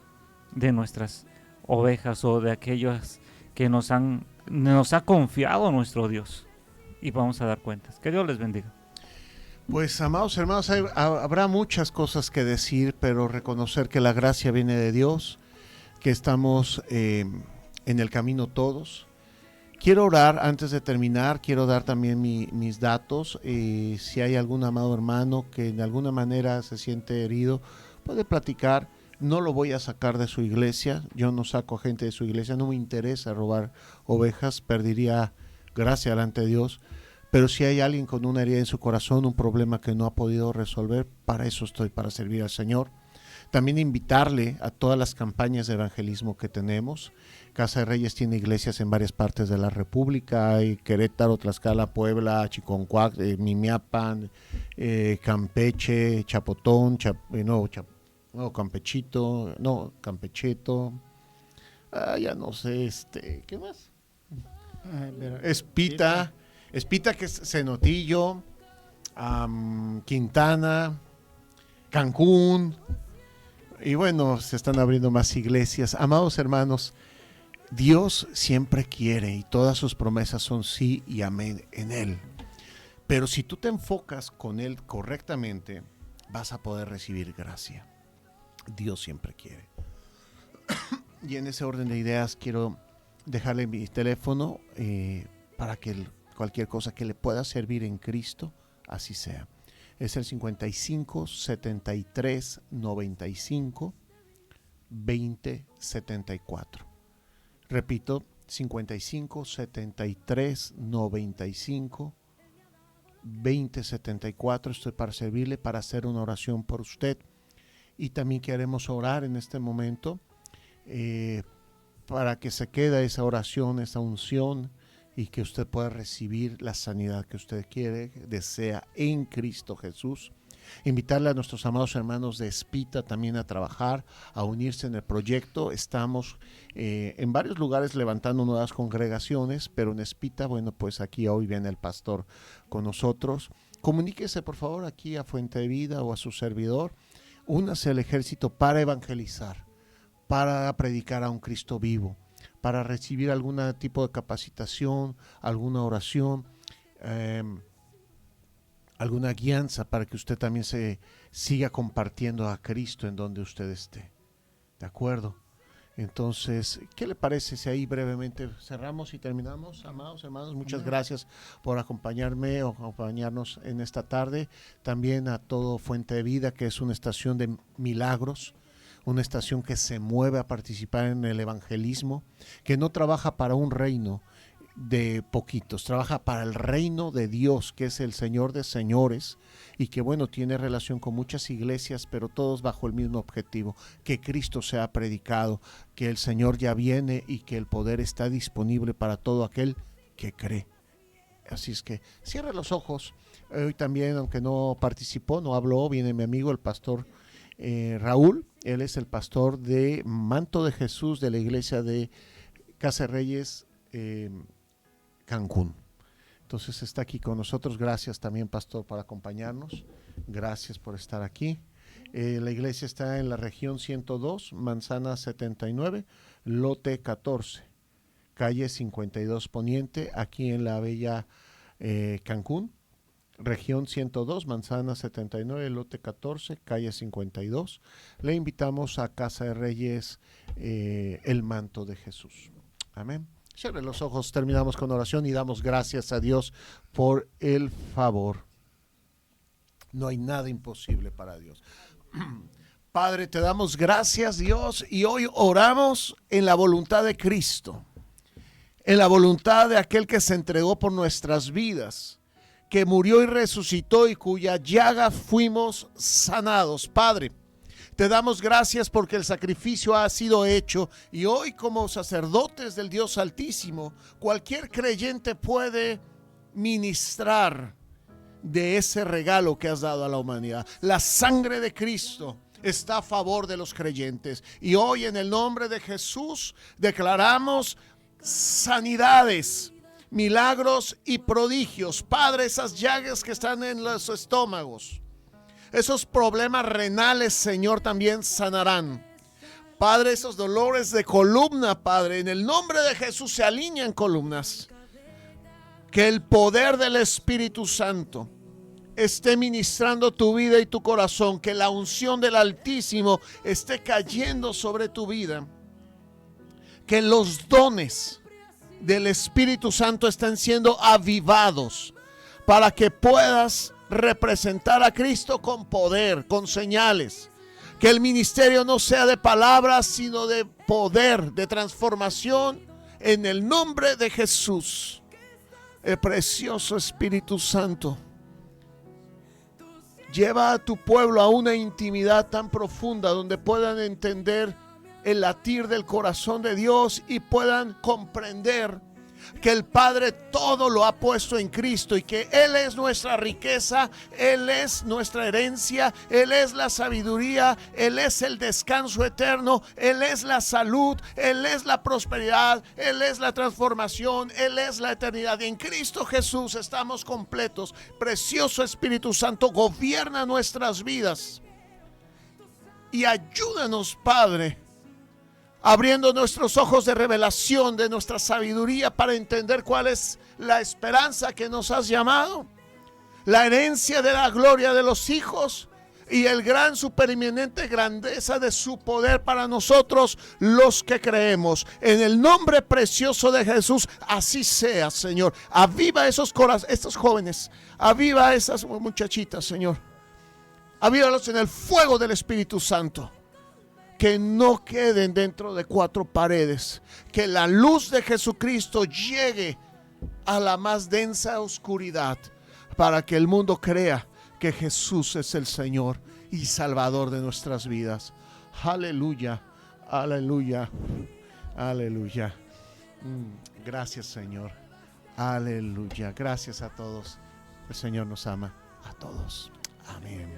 de nuestras ovejas o de aquellas que nos ha confiado nuestro Dios, y vamos a dar cuentas. Que Dios les bendiga. Pues, amados hermanos, habrá muchas cosas que decir, pero reconocer que la gracia viene de Dios, que estamos en el camino todos. Quiero orar antes de terminar, quiero dar también mis datos. Si hay algún amado hermano que de alguna manera se siente herido, puede platicar. No lo voy a sacar de su iglesia, yo no saco gente de su iglesia, no me interesa robar ovejas, perdería gracia delante de Dios. Pero si hay alguien con una herida en su corazón, un problema que no ha podido resolver, para eso estoy, para servir al Señor. También invitarle a todas las campañas de evangelismo que tenemos. Casa de Reyes tiene iglesias en varias partes de la República, hay Querétaro, Tlaxcala, Puebla, Chiconcuac, Mimiapan, Campeche, Chapotón, Campecheto, ya no sé, ¿qué más? Espita, que es Cenotillo, Quintana, Cancún, y bueno, se están abriendo más iglesias. Amados hermanos, Dios siempre quiere y todas sus promesas son sí y amén en Él. Pero si tú te enfocas con Él correctamente, vas a poder recibir gracia. Dios siempre quiere. Y en ese orden de ideas quiero dejarle mi teléfono para que cualquier cosa que le pueda servir en Cristo, así sea. Es el 55 73 95 20 74. Repito, 55 73 95 20 74. Estoy para servirle, para hacer una oración por usted. Y también queremos orar en este momento para que se quede esa oración, esa unción, y que usted pueda recibir la sanidad que usted quiere, desea en Cristo Jesús. Invitarle a nuestros amados hermanos de Espita también a trabajar, a unirse en el proyecto. Estamos en varios lugares levantando nuevas congregaciones, pero en Espita, bueno, pues aquí hoy viene el pastor con nosotros. Comuníquese por favor aquí a Fuente de Vida o a su servidor. Únase al ejército para evangelizar, para predicar a un Cristo vivo, para recibir algún tipo de capacitación, alguna oración, alguna guianza para que usted también se siga compartiendo a Cristo en donde usted esté. ¿De acuerdo? Entonces, ¿qué le parece si ahí brevemente cerramos y terminamos? Amados hermanos, muchas gracias por acompañarme o acompañarnos en esta tarde. También a todo Fuente de Vida, que es una estación de milagros, una estación que se mueve a participar en el evangelismo, que no trabaja para un reino, de poquitos, trabaja para el reino de Dios, que es el Señor de señores, y que bueno, tiene relación con muchas iglesias, pero todos bajo el mismo objetivo, que Cristo sea predicado, que el Señor ya viene y que el poder está disponible para todo aquel que cree. Así es que cierra los ojos. Hoy también, aunque no participó, no habló, viene mi amigo el pastor Raúl. Él es el pastor de Manto de Jesús de la iglesia de Casa de Reyes Cancún. Entonces está aquí con nosotros. Gracias también, pastor, por acompañarnos. Gracias por estar aquí. La iglesia está en la región 102, manzana 79, lote 14, calle 52 Poniente, aquí en la bella Cancún. Región 102, manzana 79, lote 14, calle 52. Le invitamos a Casa de Reyes, el Manto de Jesús. Amén. Cierre los ojos, terminamos con oración y damos gracias a Dios por el favor. No hay nada imposible para Dios. Padre, te damos gracias, Dios, y hoy oramos en la voluntad de Cristo, en la voluntad de aquel que se entregó por nuestras vidas, que murió y resucitó y cuya llaga fuimos sanados. Padre, te damos gracias porque el sacrificio ha sido hecho y hoy, como sacerdotes del Dios Altísimo, cualquier creyente puede ministrar de ese regalo que has dado a la humanidad. La sangre de Cristo está a favor de los creyentes y hoy, en el nombre de Jesús, declaramos sanidades, milagros y prodigios. Padre, esas llagas que están en los estómagos, esos problemas renales, Señor, también sanarán. Padre, esos dolores de columna, Padre, en el nombre de Jesús se alinean columnas. Que el poder del Espíritu Santo esté ministrando tu vida y tu corazón. Que la unción del Altísimo esté cayendo sobre tu vida. Que los dones del Espíritu Santo estén siendo avivados para que puedas representar a Cristo con poder, con señales. Que el ministerio no sea de palabras, sino de poder, de transformación, en el nombre de Jesús. El precioso Espíritu Santo, lleva a tu pueblo a una intimidad tan profunda donde puedan entender el latir del corazón de Dios y puedan comprender que el Padre todo lo ha puesto en Cristo y que Él es nuestra riqueza, Él es nuestra herencia, Él es la sabiduría, Él es el descanso eterno, Él es la salud, Él es la prosperidad, Él es la transformación, Él es la eternidad. Y en Cristo Jesús estamos completos. Precioso Espíritu Santo, gobierna nuestras vidas y ayúdanos, Padre, abriendo nuestros ojos de revelación de nuestra sabiduría para entender cuál es la esperanza que nos has llamado, la herencia de la gloria de los hijos y el gran supereminente grandeza de su poder para nosotros los que creemos. En el nombre precioso de Jesús, así sea, Señor. Aviva estos jóvenes, aviva esas muchachitas, Señor. Avívalos en el fuego del Espíritu Santo. Que no queden dentro de cuatro paredes. Que la luz de Jesucristo llegue a la más densa oscuridad para que el mundo crea que Jesús es el Señor y Salvador de nuestras vidas. Aleluya, aleluya, aleluya. Gracias, Señor. Aleluya. Gracias a todos. El Señor nos ama a todos. Amén.